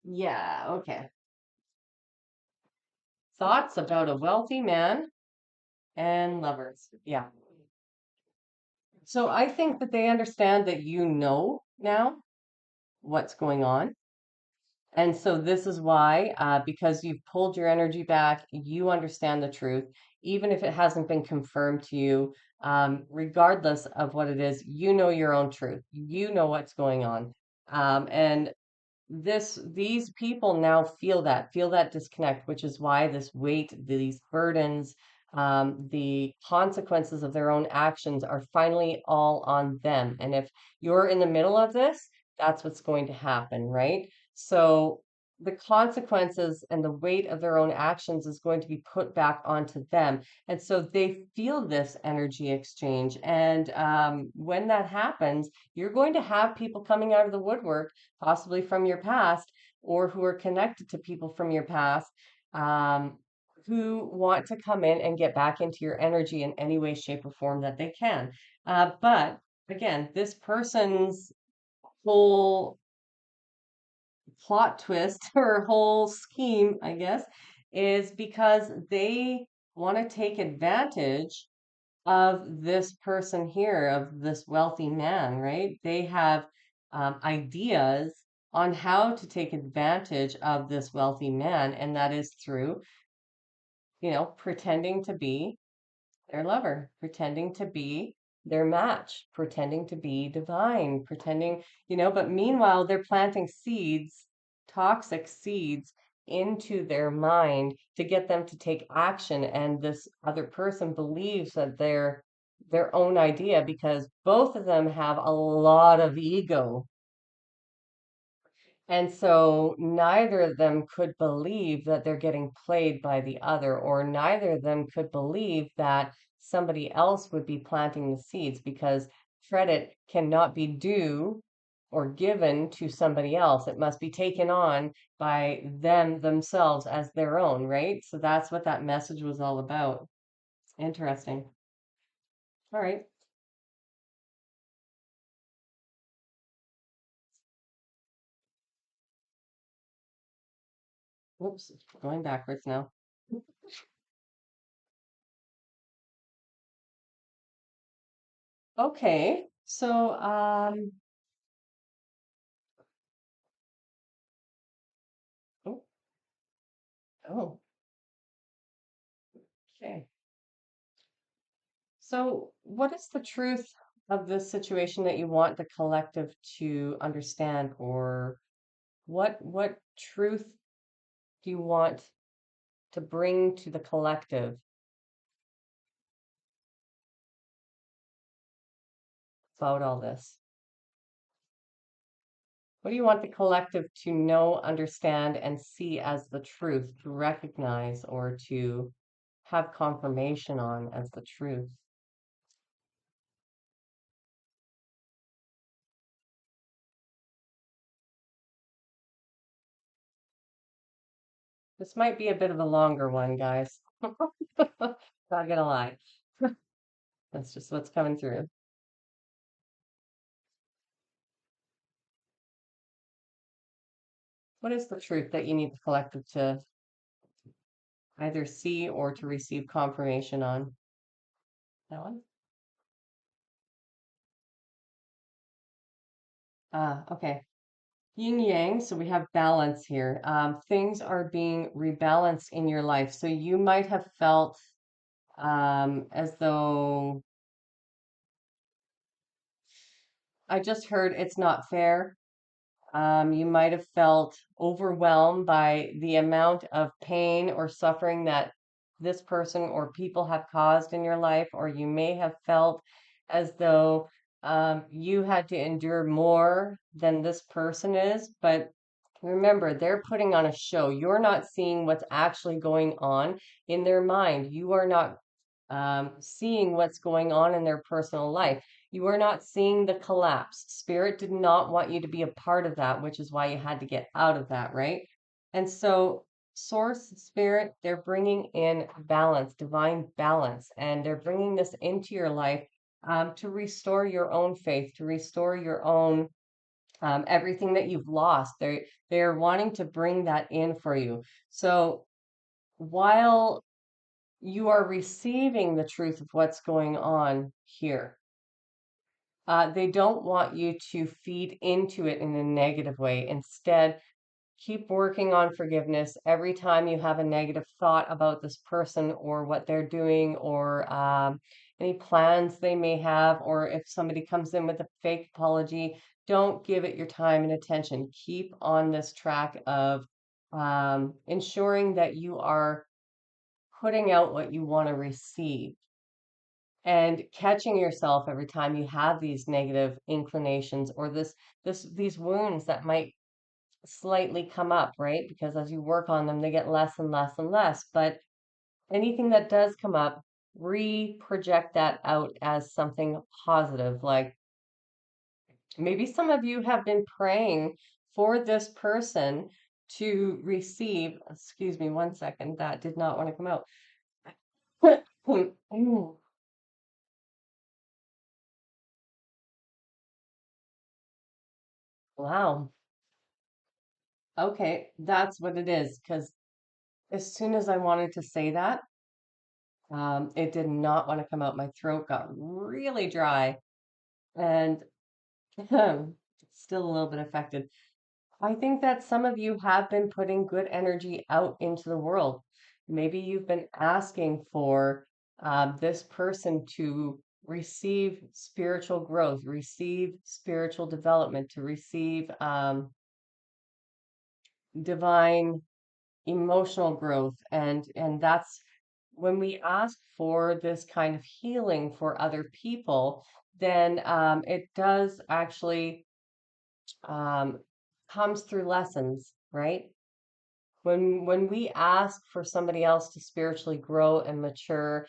Yeah, okay. Thoughts about a wealthy man and lovers. Yeah. So I think that they understand that you know now what's going on. And so this is why, because you've pulled your energy back, you understand the truth, even if it hasn't been confirmed to you, regardless of what it is, you know your own truth. You know what's going on. And these people now feel that disconnect, which is why this weight, these burdens, the consequences of their own actions are finally all on them. And if you're in the middle of this, that's what's going to happen, right? So the consequences and the weight of their own actions is going to be put back onto them. And so they feel this energy exchange. And when that happens, you're going to have people coming out of the woodwork possibly from your past, or who are connected to people from your past, um, who want to come in and get back into your energy in any way, shape, or form that they can. But again, this person's whole plot twist or whole scheme, I guess, is because they want to take advantage of this person here, of this wealthy man, right? They have ideas on how to take advantage of this wealthy man, and that is through, pretending to be their lover, pretending to be their match, pretending to be divine, pretending, but meanwhile, they're planting seeds, toxic seeds, into their mind to get them to take action. And this other person believes that they're their own idea because both of them have a lot of ego, and so neither of them could believe that they're getting played by the other, or neither of them could believe that somebody else would be planting the seeds because credit cannot be due or given to somebody else. It must be taken on by them themselves as their own, right? So that's what that message was all about. Interesting. All right. Whoops, going backwards now. Okay. So, oh, oh, okay. So, what is the truth of this situation that you want the collective to understand, or what truth do you want to bring to the collective about all this? What do you want the collective to know, understand, and see as the truth, to recognize or to have confirmation on as the truth? This might be a bit of a longer one, guys. Not gonna lie. That's just what's coming through. What is the truth that you need the collective to either see or to receive confirmation on? That one? Okay. Yin yang, so we have balance here. Things are being rebalanced in your life. So you might have felt as though I just heard it's not fair. You might have felt overwhelmed by the amount of pain or suffering that this person or people have caused in your life, or you may have felt as though you had to endure more than this person is, but remember, they're putting on a show. You're not seeing what's actually going on in their mind. You are not seeing what's going on in their personal life. You are not seeing the collapse. Spirit did not want you to be a part of that, which is why you had to get out of that, right? And so, Source Spirit, they're bringing in balance, divine balance, and they're bringing this into your life to restore your own faith, to restore your own everything that you've lost. They're wanting to bring that in for you. So while you are receiving the truth of what's going on here, they don't want you to feed into it in a negative way. Instead, keep working on forgiveness every time you have a negative thought about this person or what they're doing or any plans they may have, or if somebody comes in with a fake apology, don't give it your time and attention. Keep on this track of ensuring that you are putting out what you want to receive and catching yourself every time you have these negative inclinations or these wounds that might slightly come up, right? Because as you work on them, they get less and less and less. But anything that does come up, re-project that out as something positive. Like maybe some of you have been praying for this person to receive, excuse me, one second, that did not want to come out. Wow. Okay, that's what it is. Because as soon as I wanted to say that, it did not want to come out. My throat got really dry and still a little bit affected. I think that some of you have been putting good energy out into the world. Maybe you've been asking for this person to receive spiritual growth, receive spiritual development, to receive divine emotional growth, and that's when we ask for this kind of healing for other people, then it does actually um, comes through lessons, right? When we ask for somebody else to spiritually grow and mature,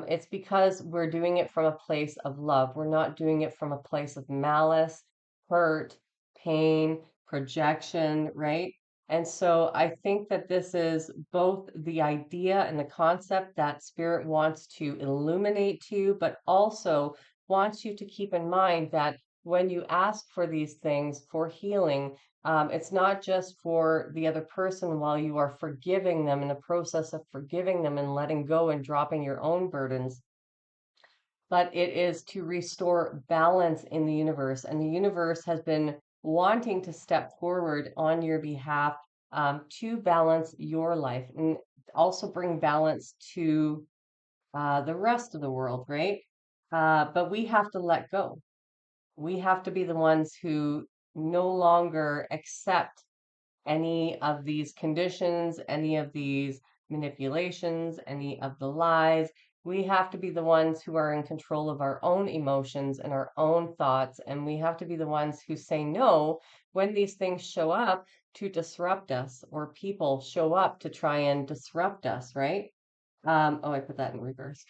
it's because we're doing it from a place of love. We're not doing it from a place of malice, hurt, pain, projection, right? And so I think that this is both the idea and the concept that Spirit wants to illuminate to you, but also wants you to keep in mind that when you ask for these things for healing, it's not just for the other person while you are forgiving them in the process of forgiving them and letting go and dropping your own burdens, but it is to restore balance in the universe. And the universe has been wanting to step forward on your behalf to balance your life and also bring balance to the rest of the world, right? But we have to let go. We have to be the ones who no longer accept any of these conditions, any of these manipulations, any of the lies. We have to be the ones who are in control of our own emotions and our own thoughts. And we have to be the ones who say no when these things show up to disrupt us or people show up to try and disrupt us, right? Oh, I put that in reverse.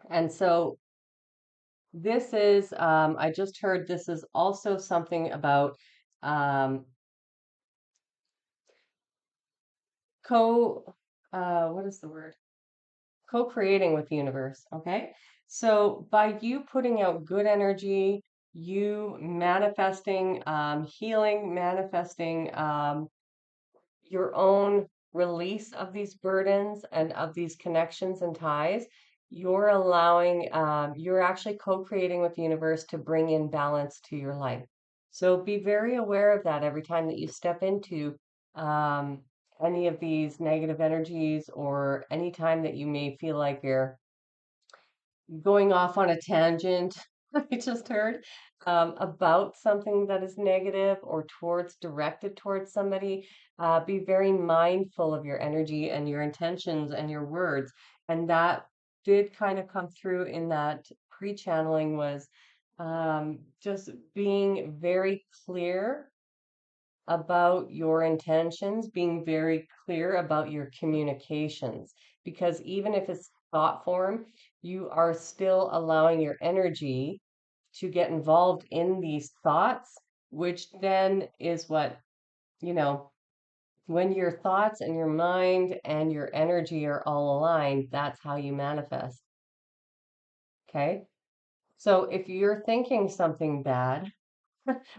And so this is, I just heard this is also something about um, co what is the word? Co-creating with the universe, okay? So by you putting out good energy, you manifesting healing, manifesting your own release of these burdens and of these connections and ties, you're allowing, you're actually co-creating with the universe to bring in balance to your life. So be very aware of that every time that you step into um, any of these negative energies or any time that you may feel like you're going off on a tangent, I just heard, about something that is negative or towards directed towards somebody. Be very mindful of your energy and your intentions and your words. And that did kind of come through in that pre-channeling was just being very clear about your intentions, being very clear about your communications. Because even if it's thought form, you are still allowing your energy to get involved in these thoughts, which then is what, you know, when your thoughts and your mind and your energy are all aligned, that's how you manifest. Okay. So if you're thinking something bad,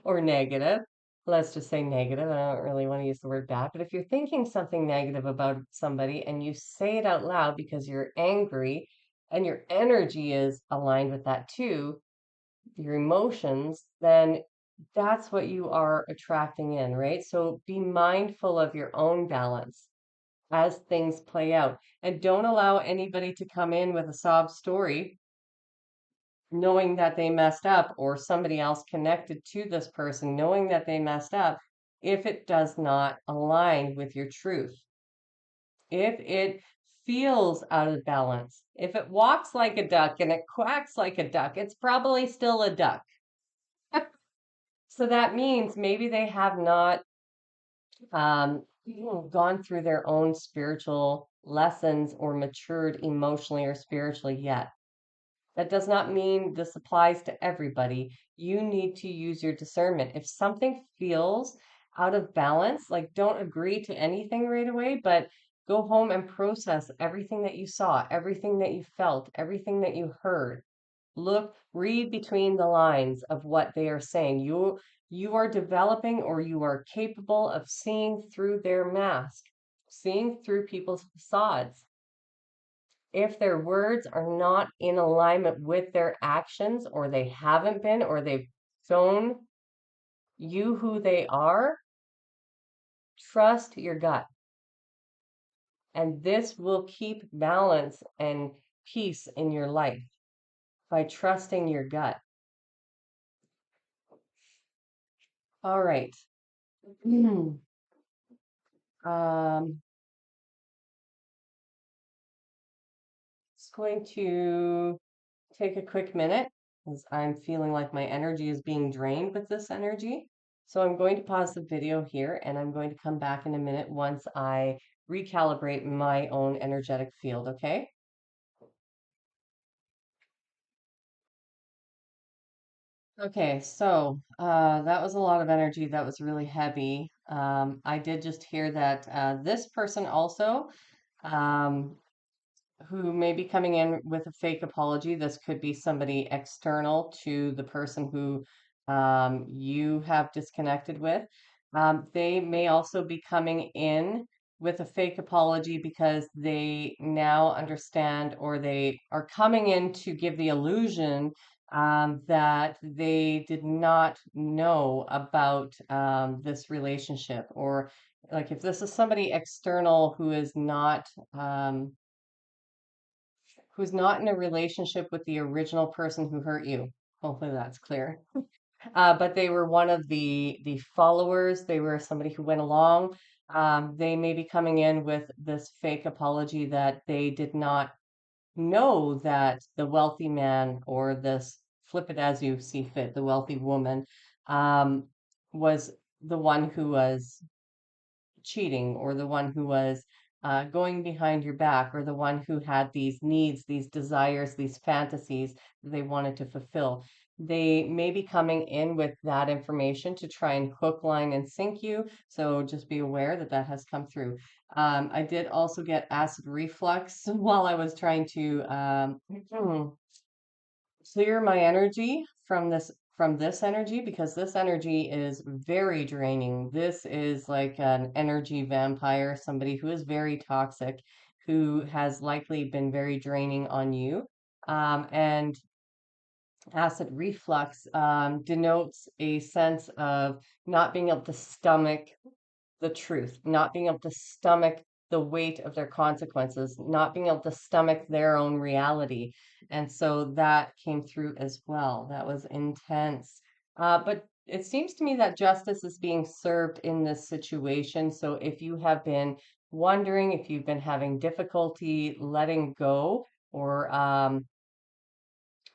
or negative. Let's just say negative. I don't really want to use the word bad, but if you're thinking something negative about somebody and you say it out loud because you're angry and your energy is aligned with that too, your emotions, then that's what you are attracting in, right? So be mindful of your own balance as things play out. And don't allow anybody to come in with a sob story knowing that they messed up, or somebody else connected to this person knowing that they messed up, if it does not align with your truth, if it feels out of balance, if it walks like a duck and it quacks like a duck, it's probably still a duck. So that means maybe they have not gone through their own spiritual lessons or matured emotionally or spiritually yet. That does not mean this applies to everybody. You need to use your discernment. If something feels out of balance, like don't agree to anything right away, but go home and process everything that you saw, everything that you felt, everything that you heard. Look, read between the lines of what they are saying. You are developing, or you are capable of seeing through their mask, seeing through people's facades. If their words are not in alignment with their actions, or they haven't been, or they've shown you who they are, trust your gut. And this will keep balance and peace in your life by trusting your gut. All right. Um, just going to take a quick minute because I'm feeling like my energy is being drained with this energy. So I'm going to pause the video here and I'm going to come back in a minute once I recalibrate my own energetic field, okay? Okay, so that was a lot of energy. That was really heavy. I did just hear that this person also um, who may be coming in with a fake apology. This could be somebody external to the person who you have disconnected with. They may also be coming in with a fake apology because they now understand, or they are coming in to give the illusion that they did not know about this relationship. Or like if this is somebody external um, who's not in a relationship with the original person who hurt you. Hopefully that's clear. But they were one of the followers. They were somebody who went along. They may be coming in with this fake apology that they did not know that the wealthy man, or this flip it as you see fit, the wealthy woman, um, was the one who was cheating, or the one who was going behind your back, or the one who had these needs, these desires, these fantasies that they wanted to fulfill. They may be coming in with that information to try and hook, line, and sink you. So just be aware that that has come through. I did also get acid reflux while I was trying to clear my energy from this energy, because this energy is very draining. This is like an energy vampire, somebody who is very toxic, who has likely been very draining on you. And acid reflux denotes a sense of not being able to stomach the truth, not being able to stomach the weight of their consequences, not being able to stomach their own reality. And so that came through as well. That was intense. But it seems to me that justice is being served in this situation. So if you have been wondering, if you've been having difficulty letting go, or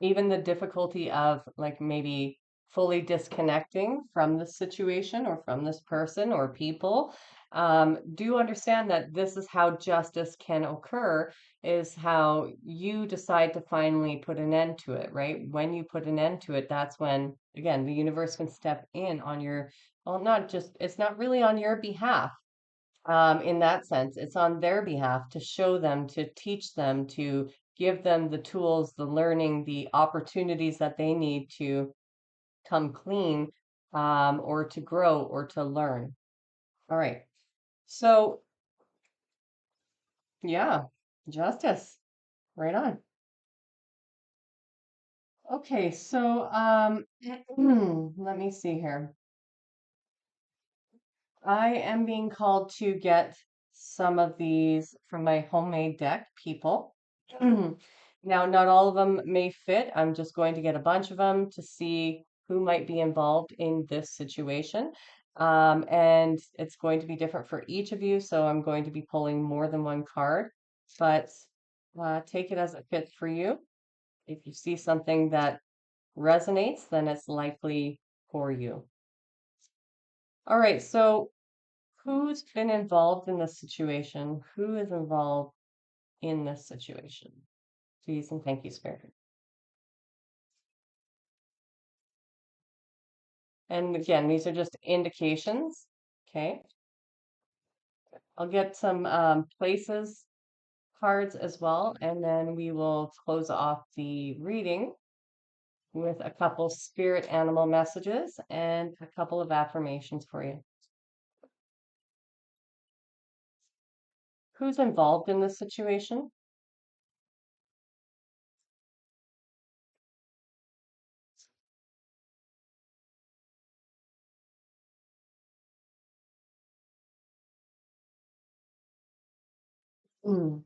even the difficulty of like maybe fully disconnecting from the situation or from this person or people. Do understand that this is how justice can occur, is how you decide to finally put an end to it, right? When you put an end to it, that's when, again, the universe can step in on your, well, not just, it's not really on your behalf, in that sense. It's on their behalf to show them, to teach them, to give them the tools, the learning, the opportunities that they need to come clean, or to grow or to learn. All right. So, yeah, justice. Right on. Okay, so let me see here. I am being called to get some of these from my homemade deck, people. Now, not all of them may fit. I'm just going to get a bunch of them to see who might be involved in this situation. And it's going to be different for each of you, so I'm going to be pulling more than one card, but take it as it fits for you. If you see something that resonates, then it's likely for you. All right, so who's been involved in this situation? Who is involved in this situation? Please and thank you, Spirit. And again, these are just indications. Okay. I'll get some places cards as well, and then we will close off the reading with a couple spirit animal messages and a couple of affirmations for you. Who's involved in this situation?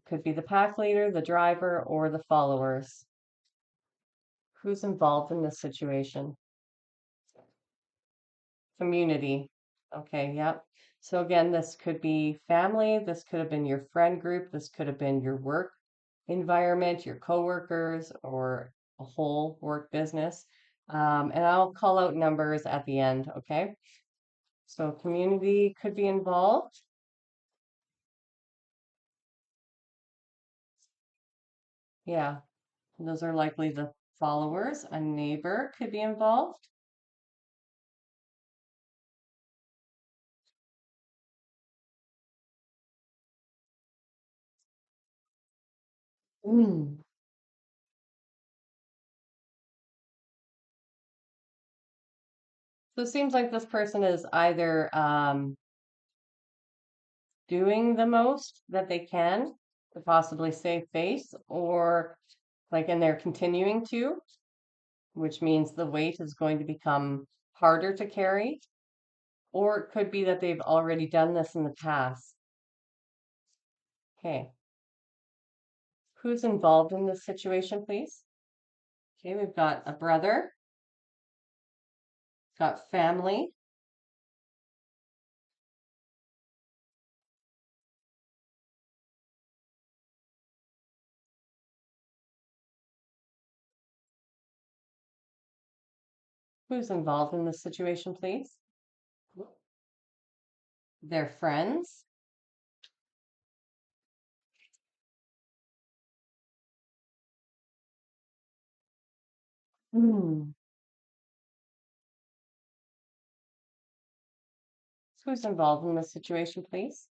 Could be the pack leader, the driver, or the followers. Who's involved in this situation? Community. Okay, yep. So again, this could be family, this could have been your friend group, this could have been your work environment, your coworkers, or a whole work business. And I'll call out numbers at the end, okay? So community could be involved. Yeah, those are likely the followers. A neighbor could be involved. Mm. So it seems like this person is either doing the most that they can to possibly save face, or like, and they're continuing to, which means the weight is going to become harder to carry, or it could be that they've already done this in the past. Okay, who's involved in this situation, please? Okay, we've got a brother, got family, who's involved in this situation, please? Their friends. Hmm. Who's involved in this situation, please?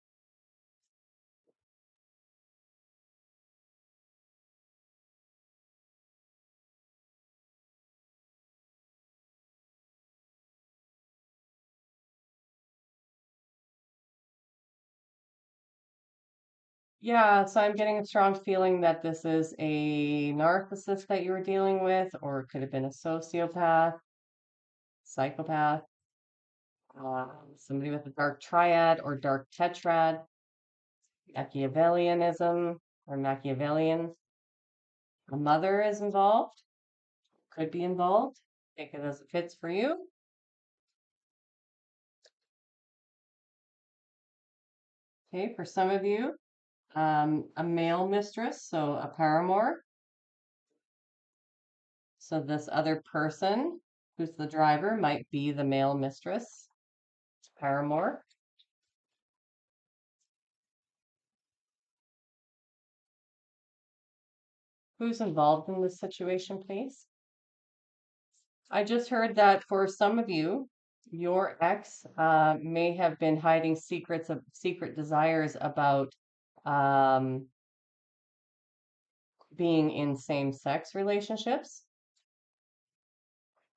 Yeah, so I'm getting a strong feeling that this is a narcissist that you were dealing with, or it could have been a sociopath, psychopath, somebody with a dark triad or dark tetrad, Machiavellianism or Machiavellian. A mother is involved, could be involved. Take it as it fits for you. Okay, for some of you, a male mistress, so a paramour. So this other person, who's the driver, might be the male mistress, paramour. Who's involved in this situation, please? I just heard that for some of you, your ex may have been hiding secret desires about um, being in same-sex relationships.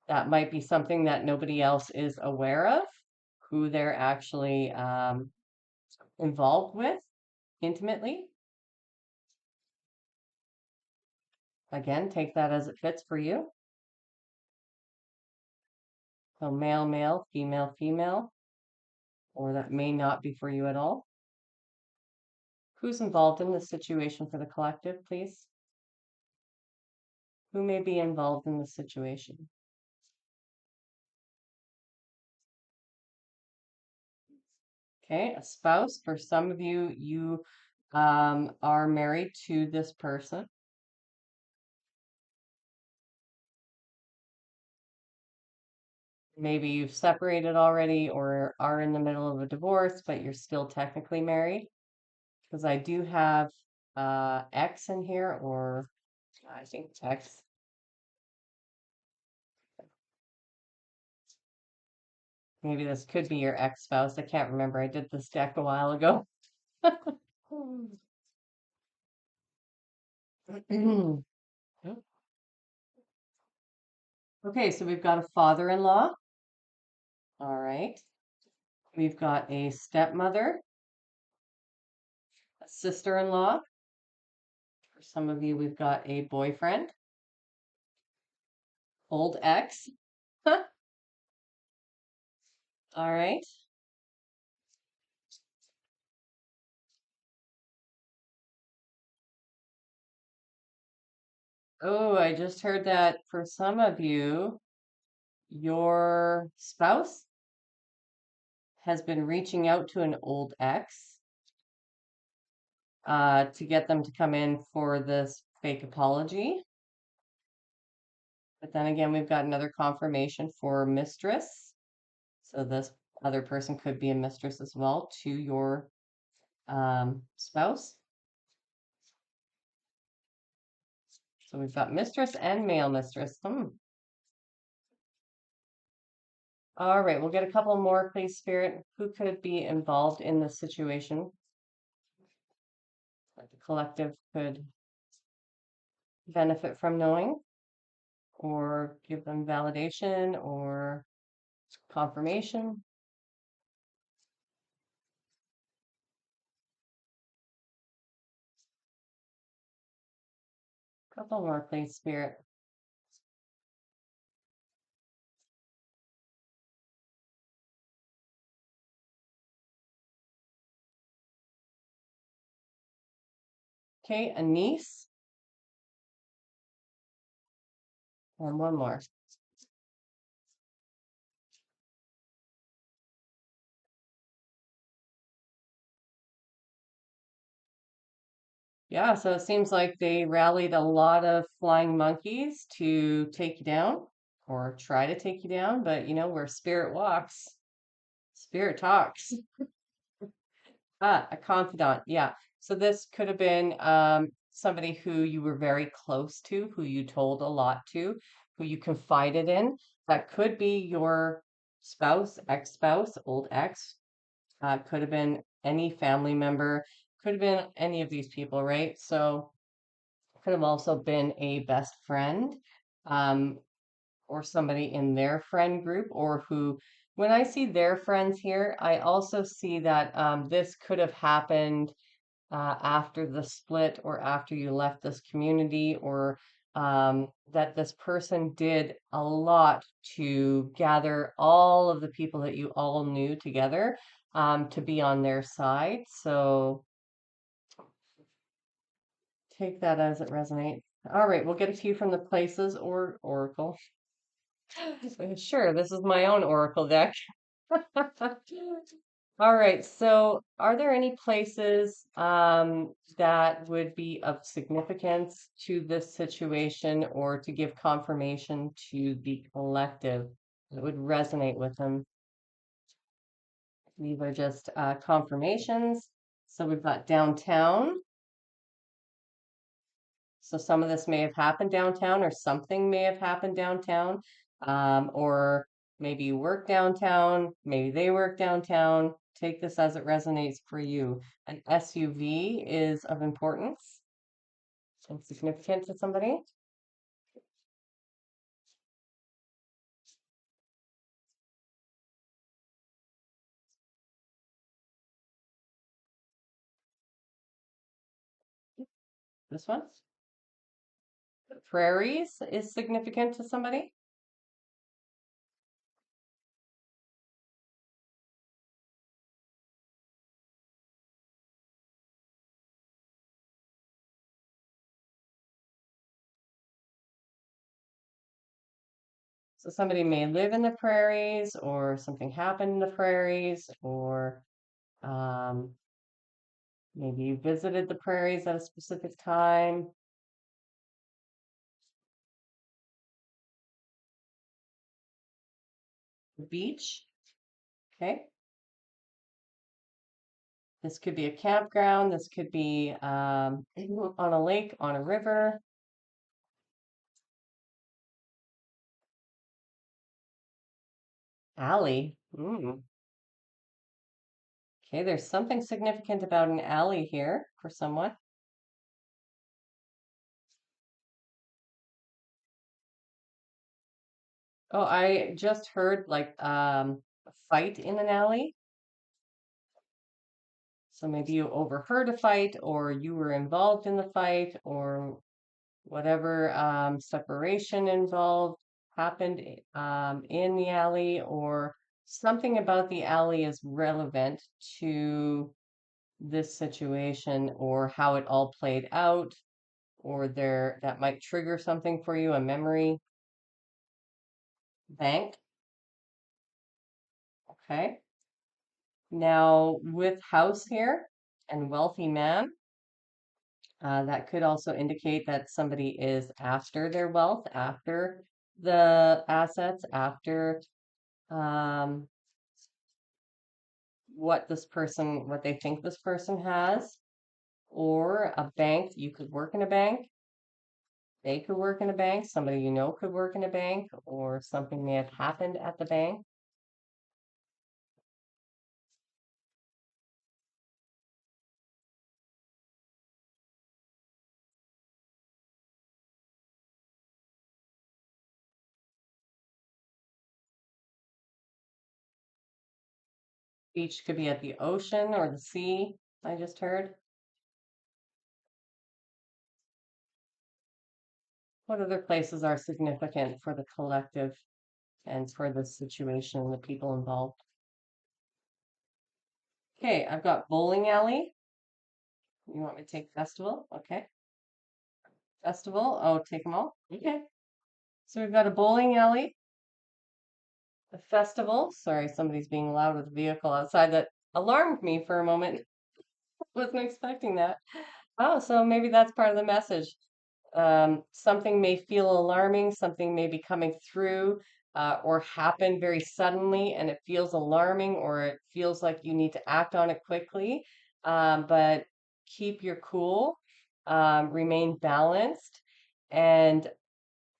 That might be something that nobody else is aware of, who they're actually involved with intimately. Again, take that as it fits for you. So male, male, female, female, or that may not be for you at all. Who's involved in this situation for the collective, please? Who may be involved in this situation? Okay, a spouse. For some of you, you are married to this person. Maybe you've separated already or are in the middle of a divorce, but you're still technically married. Because I do have X in here, or I think X. Maybe this could be your ex-spouse. I can't remember. I did this deck a while ago. Okay, so we've got a father-in-law. All right. We've got a stepmother, a sister-in-law. For some of you, we've got a boyfriend, old ex. All right. Oh, I just heard that for some of you, your spouse has been reaching out to an old ex to get them to come in for this fake apology. But then again, we've got another confirmation for mistress. So this other person could be a mistress as well to your spouse. So we've got mistress and male mistress. All right, we'll get a couple more, please, Spirit. Who could be involved in this situation that the collective could benefit from knowing or give them validation or confirmation? Couple more, please, Spirit. Okay, a niece. And one more. Yeah, so it seems like they rallied a lot of flying monkeys to take you down or try to take you down, but where spirit walks, spirit talks. Ah, a confidant. Yeah. So this could have been somebody who you were very close to, who you told a lot to, who you confided in. That could be your spouse, ex-spouse, old ex. Could have been any family member, could have been any of these people, right? So could have also been a best friend, um, or somebody in their friend group, or who, when I see their friends here, I also see that this could have happened after the split or after you left this community, or that this person did a lot to gather all of the people that you all knew together to be on their side. So take that as it resonates. All right, we'll get a few from the places or oracle. Sure, this is my own oracle deck. All right, so are there any places that would be of significance to this situation or to give confirmation to the collective that would resonate with them? These are just confirmations. So we've got downtown. So some of this may have happened downtown, or something may have happened downtown, or maybe you work downtown, maybe they work downtown. Take this as it resonates for you. An SUV is of importance and significant to somebody. This one. Prairies is significant to somebody. So somebody may live in the prairies, or something happened in the prairies, or um, maybe you visited the prairies at a specific time. Beach. Okay. This could be a campground. This could be on a lake, on a river. Alley. Okay, there's something significant about an alley here for someone. Oh, I just heard like a fight in an alley. So maybe you overheard a fight, or you were involved in the fight, or whatever separation involved happened in the alley, or something about the alley is relevant to this situation, or how it all played out, or there that might trigger something for you, a memory. Bank. Okay. Now with house here and wealthy man, that could also indicate that somebody is after their wealth, after the assets, after um, what they think this person has, or a bank. You could work in a bank. They could work in a bank. Somebody you know could work in a bank, or something may have happened at the bank. Beach could be at the ocean or the sea, I just heard. What other places are significant for the collective and for the situation and the people involved? Okay, I've got bowling alley. You want me to take festival? Okay. Festival. Oh, take them all? Okay. So we've got a bowling alley, a festival. Sorry, somebody's being loud with a vehicle outside that alarmed me for a moment. Wasn't expecting that. Oh, so maybe that's part of the message. Something may feel alarming, something may be coming through or happen very suddenly, and it feels alarming, or it feels like you need to act on it quickly. But keep your cool, remain balanced, and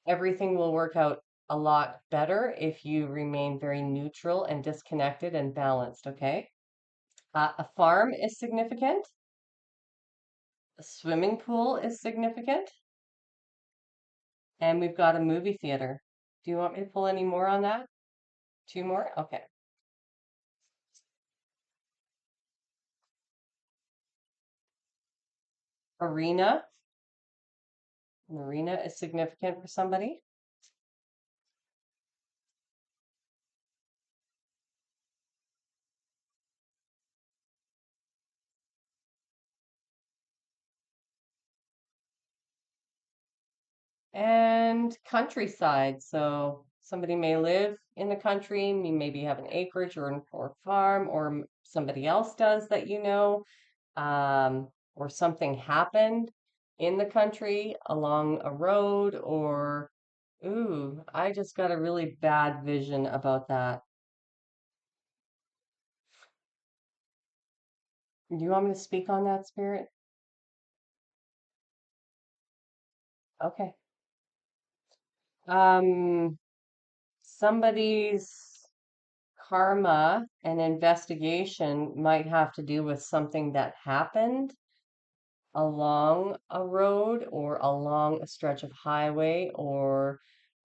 everything will work out a lot better if you remain very neutral and disconnected and balanced, okay? A farm is significant. A swimming pool is significant. And we've got a movie theater. Do you want me to pull any more on that? Two more? Okay. Arena. An arena is significant for somebody. And countryside. So somebody may live in the country, maybe have an acreage or farm, or somebody else does that you know, or something happened in the country along a road, or, ooh, I just got a really bad vision about that. Do you want me to speak on that, Spirit? Okay. Um, somebody's karma and investigation might have to do with something that happened along a road or along a stretch of highway or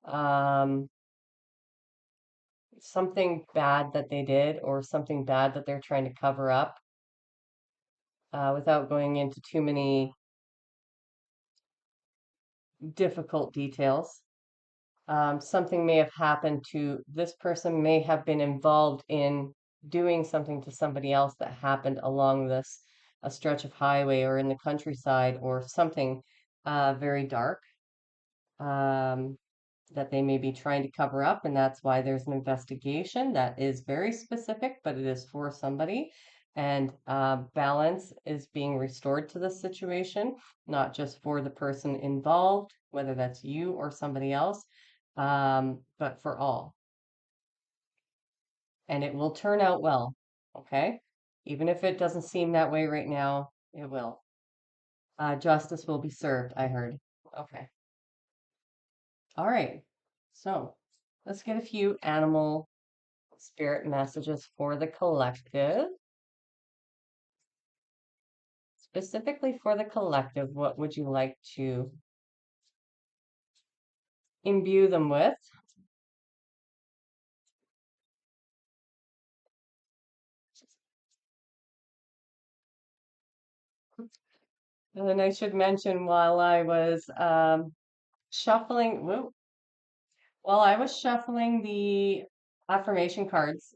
um, something bad that they did or something bad that they're trying to cover up without going into too many difficult details. Something may have happened to this person, may have been involved in doing something to somebody else that happened along this a stretch of highway or in the countryside or something very dark. Um, that they may be trying to cover up, and that's why there's an investigation that is very specific, but it is for somebody. And balance is being restored to this situation, not just for the person involved, whether that's you or somebody else, but for all. And it will turn out well, okay? Even if it doesn't seem that way right now, it will. Justice will be served, I heard. Okay. All right. So let's get a few animal spirit messages for the collective. Specifically for the collective, what would you like to imbue them with? And I should mention while I was shuffling, while I was shuffling the affirmation cards,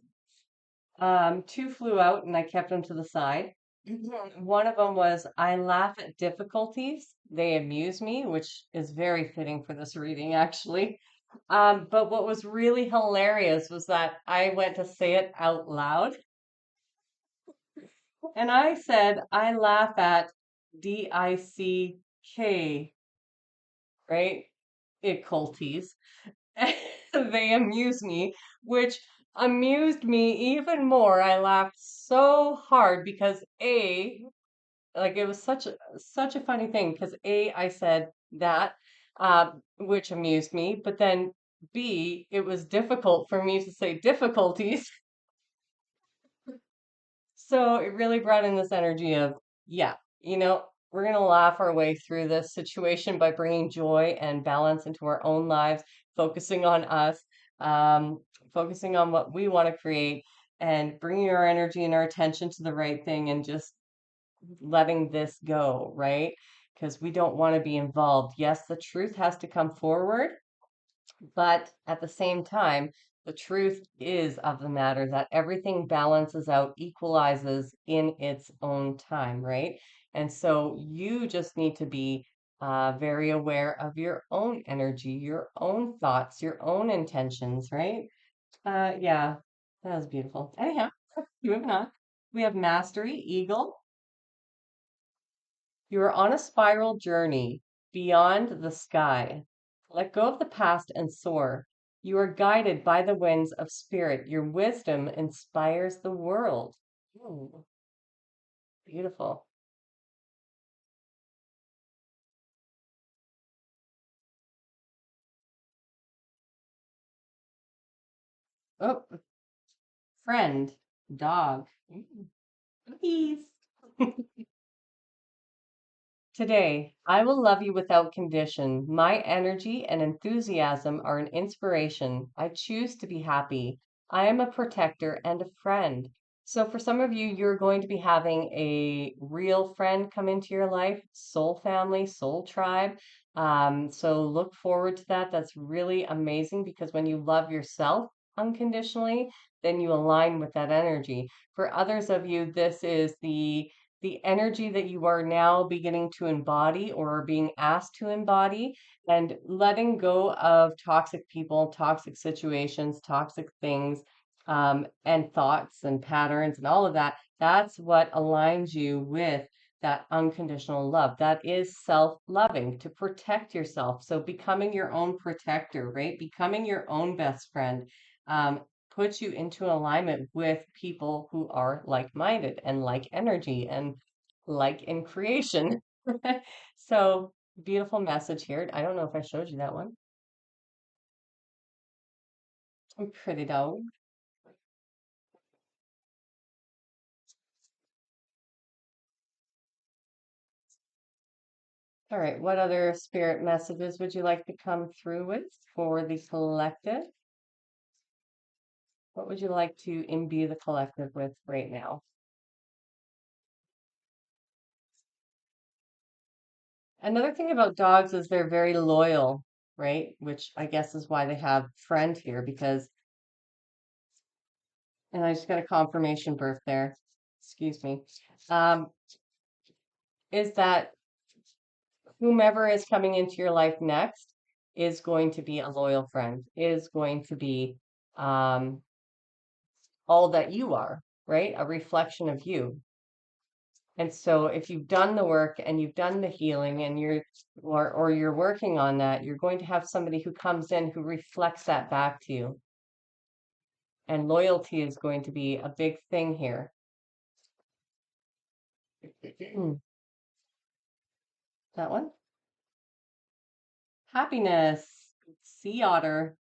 two flew out and I kept them to the side. One of them was, I laugh at difficulties. They amuse me, which is very fitting for this reading, actually. But what was really hilarious was that I went to say it out loud and I said, I laugh at DICK, right? Occulties. They amuse me, which amused me even more. I laughed so hard because like it was such a funny thing because I said that, which amused me, but then B, it was difficult for me to say difficulties. So it really brought in this energy of, yeah, we're going to laugh our way through this situation by bringing joy and balance into our own lives, focusing on us, um, focusing on what we want to create, and bringing our energy and our attention to the right thing and just letting this go, right? Because we don't want to be involved. Yes, the truth has to come forward, but at the same time, the truth is of the matter that everything balances out, equalizes in its own time, right? And so you just need to be very aware of your own energy, your own thoughts, your own intentions, right? Yeah, that was beautiful. Anyhow, moving on. We have Mastery, Eagle. You are on a spiral journey beyond the sky. Let go of the past and soar. You are guided by the winds of spirit. Your wisdom inspires the world. Ooh, beautiful. Oh, friend, dog. Cookies. Today, I will love you without condition. My energy and enthusiasm are an inspiration. I choose to be happy. I am a protector and a friend. So, for some of you, you're going to be having a real friend come into your life, soul family, soul tribe. So, look forward to that. That's really amazing because when you love yourself unconditionally, then you align with that energy. For others of you, this is the energy that you are now beginning to embody or are being asked to embody and letting go of toxic people, toxic situations, toxic things, and thoughts and patterns and all of that. That's what aligns you with that unconditional love. That is self-loving to protect yourself. So becoming your own protector, right? Becoming your own best friend um, puts you into alignment with people who are like-minded and like energy and like in creation. So beautiful message here. I don't know if I showed you that one. Pretty dog. All right, what other spirit messages would you like to come through with for the collective? What would you like to imbue the collective with right now? Another thing about dogs is they're very loyal, right? Which I guess is why they have friend here because, and I just got a confirmation birth there, excuse me, um, is that whomever is coming into your life next is going to be a loyal friend, is going to be um, all that you are, right? A reflection of you. And so if you've done the work and you've done the healing and or you're working on that, you're going to have somebody who comes in who reflects that back to you. And loyalty is going to be a big thing here. That one? Happiness. Sea otter.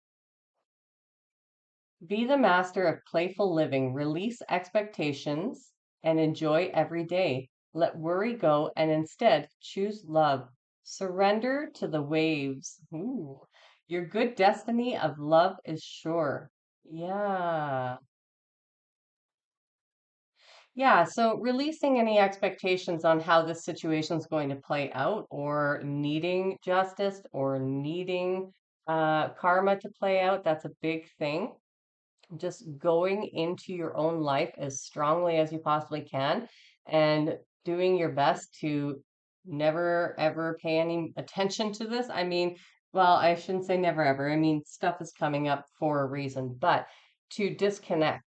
Be the master of playful living. Release expectations and enjoy every day. Let worry go and instead choose love. Surrender to the waves. Ooh. Your good destiny of love is sure. Yeah. Yeah, so releasing any expectations on how this situation is going to play out or needing justice or needing karma to play out, that's a big thing. Just going into your own life as strongly as you possibly can and doing your best to never ever pay any attention to this. I mean, well, I shouldn't say never ever. I mean, stuff is coming up for a reason, but to disconnect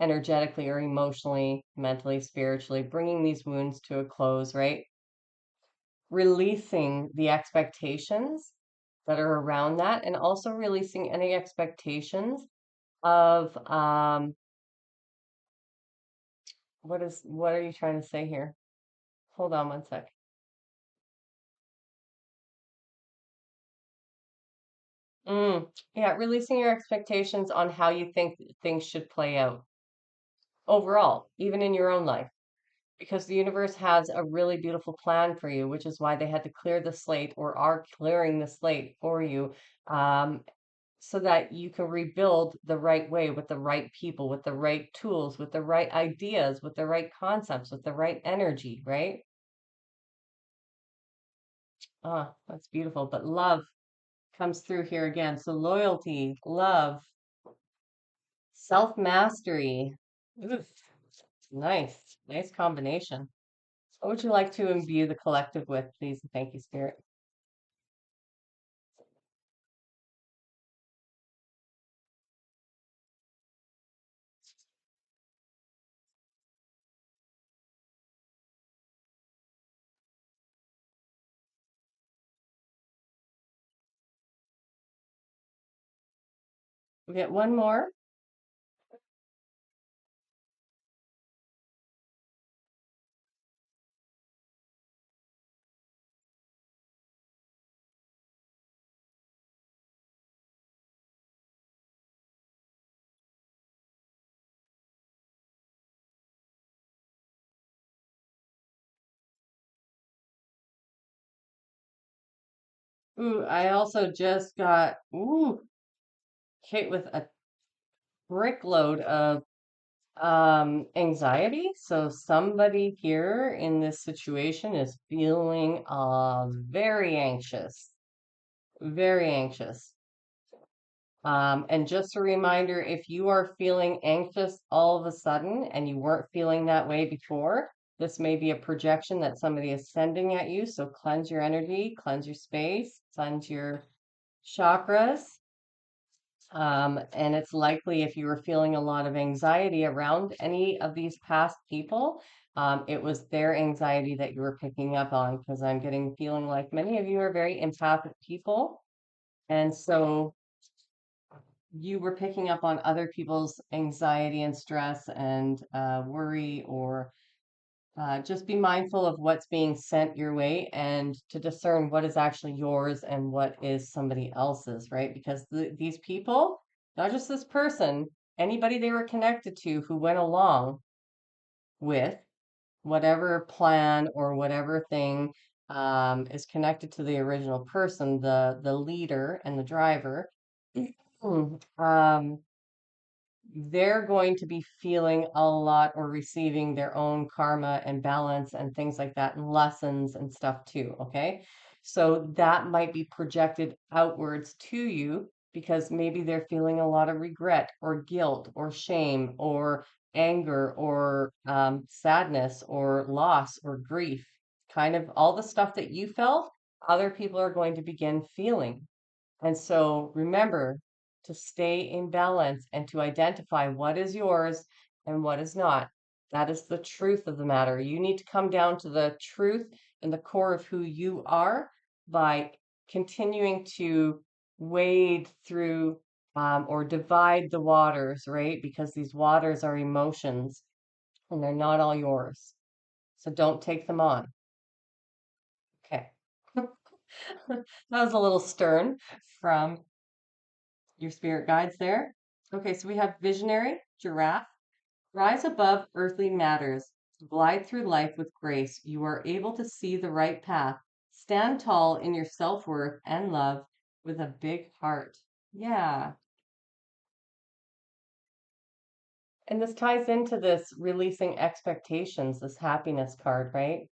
energetically or emotionally, mentally, spiritually, bringing these wounds to a close, right? Releasing the expectations that are around that and also releasing any expectations of what are you trying to say here? Hold on one sec. Yeah, releasing your expectations on how you think things should play out overall, even in your own life, because the universe has a really beautiful plan for you, which is why they had to clear the slate or are clearing the slate for you, um, so that you can rebuild the right way with the right people, with the right tools, with the right ideas, with the right concepts, with the right energy, right? Ah, that's beautiful. But love comes through here again. So loyalty, love, self-mastery. Oof, nice, nice combination. What would you like to imbue the collective with, please? And thank you, Spirit. We get one more. Ooh, I also just got hit with a brickload of anxiety. So somebody here in this situation is feeling very anxious, very anxious. And just a reminder, if you are feeling anxious all of a sudden and you weren't feeling that way before, this may be a projection that somebody is sending at you. So cleanse your energy, cleanse your space, cleanse your chakras. And it's likely if you were feeling a lot of anxiety around any of these past people, it was their anxiety that you were picking up on because I'm getting feeling like many of you are very empathic people. And so you were picking up on other people's anxiety and stress and worry, or just be mindful of what's being sent your way and to discern what is actually yours and what is somebody else's, right? Because these people, not just this person, anybody they were connected to who went along with whatever plan or whatever thing is connected to the original person, the leader and the driver, um, they're going to be feeling a lot or receiving their own karma and balance and things like that and lessons and stuff too. Okay. So that might be projected outwards to you because maybe they're feeling a lot of regret or guilt or shame or anger or sadness or loss or grief. Kind of all the stuff that you felt, other people are going to begin feeling. And so remember to stay in balance and to identify what is yours and what is not. That is the truth of the matter. You need to come down to the truth and the core of who you are by continuing to wade through or divide the waters, right? Because these waters are emotions and they're not all yours. So don't take them on. Okay. That was a little stern from your spirit guides there. Okay, so we have visionary, giraffe. Rise above earthly matters. Glide through life with grace. You are able to see the right path. Stand tall in your self-worth and love with a big heart. Yeah. And this ties into this releasing expectations, this happiness card, right?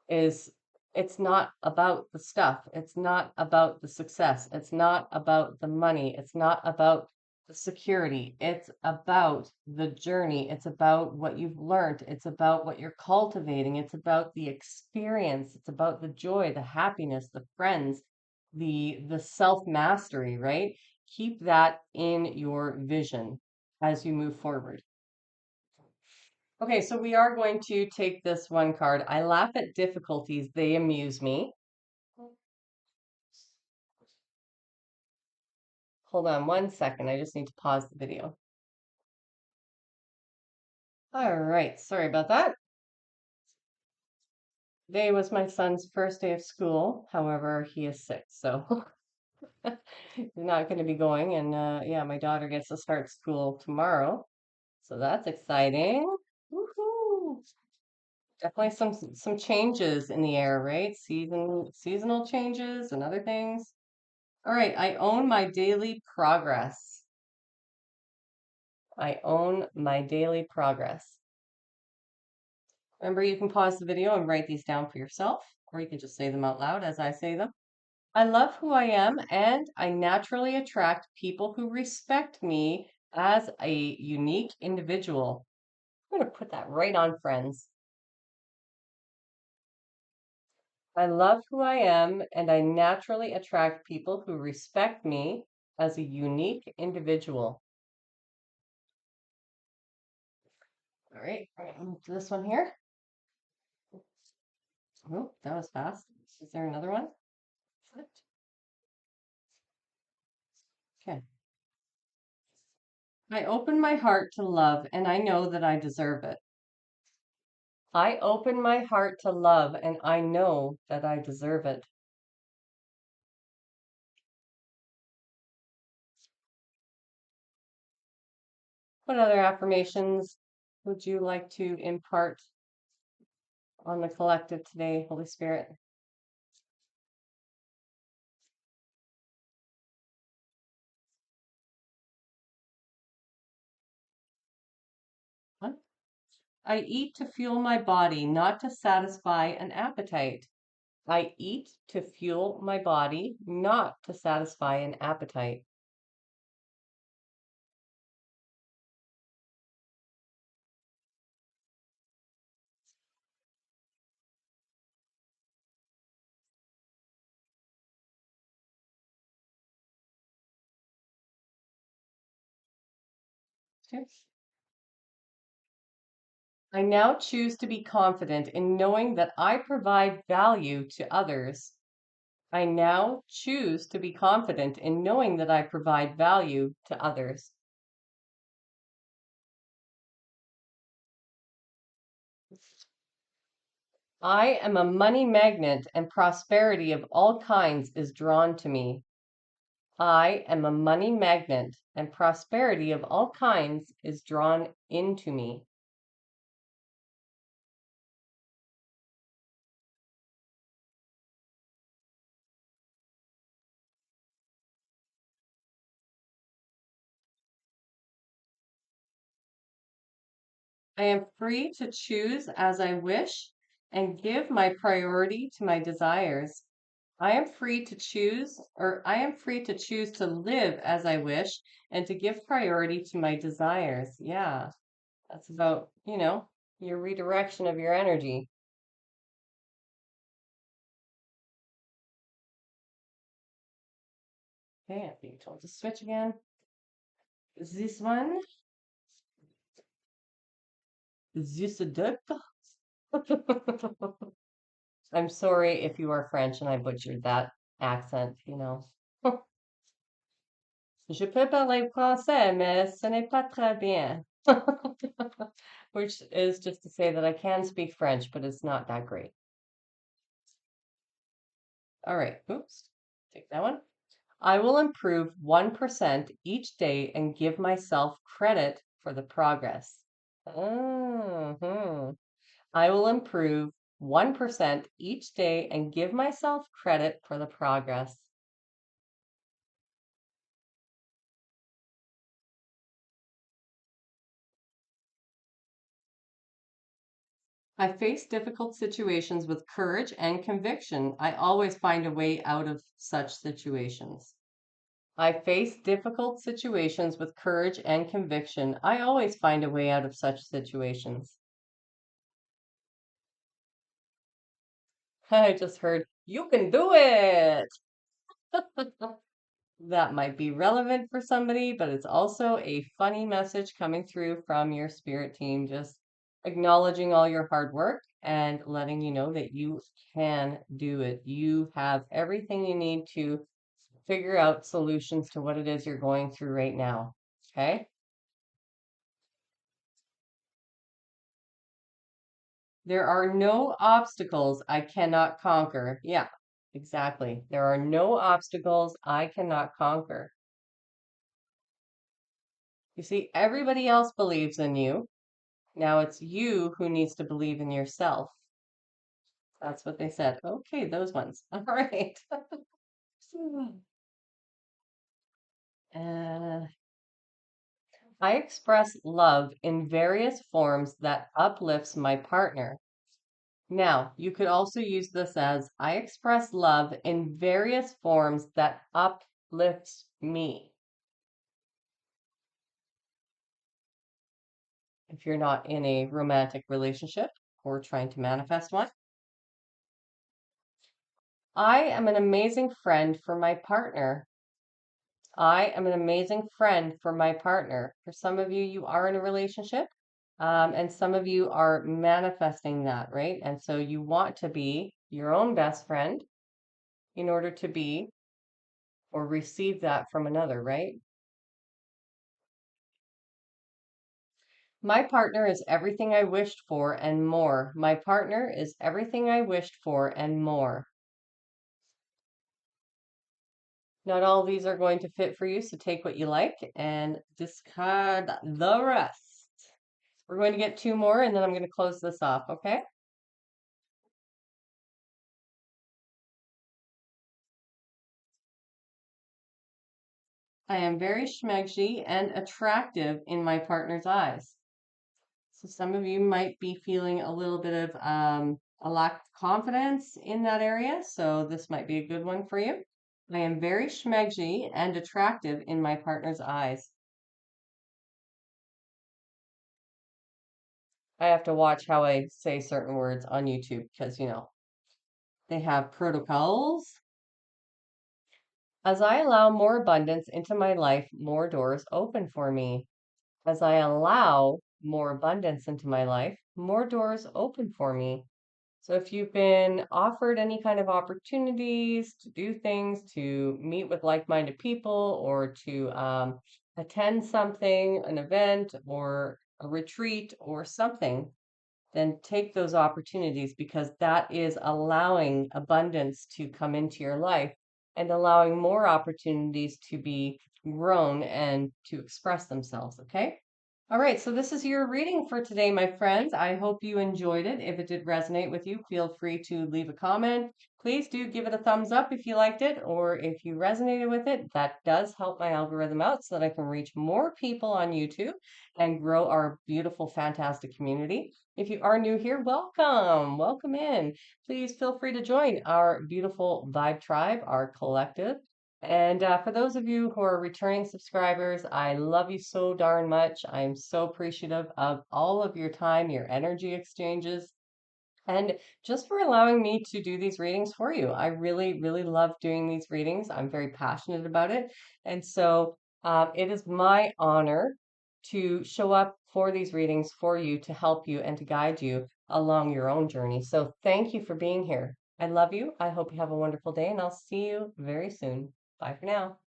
Is it's not about the stuff. It's not about the success. It's not about the money. It's not about the security. It's about the journey. It's about what you've learned. It's about what you're cultivating. It's about the experience. It's about the joy, the happiness, the friends, the self-mastery, right? Keep that in your vision as you move forward. Okay, so we are going to take this one card. I laugh at difficulties, they amuse me. Hold on 1 second. I just need to pause the video. All right, sorry about that. Today was my son's first day of school. However, he is sick, so he's not going to be going. And yeah, my daughter gets to start school tomorrow, so that's exciting. Woohoo! Definitely some changes in the air, right? Seasonal changes and other things. All right, I own my daily progress. I own my daily progress. Remember, you can pause the video and write these down for yourself, or you can just say them out loud as I say them. I love who I am, and I naturally attract people who respect me as a unique individual. I'm going to put that right on, friends. I love who I am, and I naturally attract people who respect me as a unique individual. All right, this one here. Oh, that was fast. Is there another one? Flipped. Okay. I open my heart to love, and I know that I deserve it. I open my heart to love, and I know that I deserve it. What other affirmations would you like to impart on the collective today, Holy Spirit? What? I eat to fuel my body, not to satisfy an appetite. I eat to fuel my body, not to satisfy an appetite. I now choose to be confident in knowing that I provide value to others. I now choose to be confident in knowing that I provide value to others. I am a money magnet and prosperity of all kinds is drawn to me. I am a money magnet and prosperity of all kinds is drawn into me. I am free to choose as I wish and give my priority to my desires. I am free to choose, or I am free to choose to live as I wish and to give priority to my desires. Yeah, that's about, your redirection of your energy. Okay, I'm being told to switch again. This one, this a duck. I'm sorry if you are French and I butchered that accent. Je peux parler français, mais ce n'est pas très bien. Which is just to say that I can speak French, but it's not that great. All right, oops, take that one. I will improve 1% each day and give myself credit for the progress. Mhm. I will improve 1% each day and give myself credit for the progress. I face difficult situations with courage and conviction. I always find a way out of such situations. I face difficult situations with courage and conviction. I always find a way out of such situations. I just heard, you can do it. That might be relevant for somebody, but it's also a funny message coming through from your spirit team, just acknowledging all your hard work and letting you know that you can do it. You have everything you need to figure out solutions to what it is you're going through right now. Okay? There are no obstacles I cannot conquer. Yeah, exactly. There are no obstacles I cannot conquer. You see, everybody else believes in you. Now it's you who needs to believe in yourself. That's what they said. Okay, those ones. All right. Uh, I express love in various forms that uplifts my partner. Now, you could also use this as I express love in various forms that uplifts me. If you're not in a romantic relationship or trying to manifest one, I am an amazing friend for my partner. I am an amazing friend for my partner. For some of you, you are in a relationship, and some of you are manifesting that, right? And so you want to be your own best friend in order to be or receive that from another, right? My partner is everything I wished for and more. My partner is everything I wished for and more. Not all of these are going to fit for you, so take what you like and discard the rest. We're going to get two more and then I'm going to close this off, okay? I am very schmeggy and attractive in my partner's eyes. So some of you might be feeling a little bit of a lack of confidence in that area, so this might be a good one for you. I am very schmeggy and attractive in my partner's eyes. I have to watch how I say certain words on YouTube because, they have protocols. As I allow more abundance into my life, more doors open for me. As I allow more abundance into my life, more doors open for me. So if you've been offered any kind of opportunities to do things, to meet with like-minded people, or to attend something, an event, or a retreat, or something, then take those opportunities because that is allowing abundance to come into your life and allowing more opportunities to be grown and to express themselves. Okay. All right. So this is your reading for today, my friends. I hope you enjoyed it. If it did resonate with you, feel free to leave a comment. Please do give it a thumbs up if you liked it, or if you resonated with it. That does help my algorithm out so that I can reach more people on YouTube and grow our beautiful, fantastic community. If you are new here, welcome, welcome in. Please feel free to join our beautiful Vibe Tribe, our collective. And for those of you who are returning subscribers, I love you so darn much. I'm so appreciative of all of your time, your energy exchanges, and just for allowing me to do these readings for you. I really, really love doing these readings. I'm very passionate about it. And so it is my honor to show up for these readings for you to help you and to guide you along your own journey. So thank you for being here. I love you. I hope you have a wonderful day, and I'll see you very soon. Bye for now.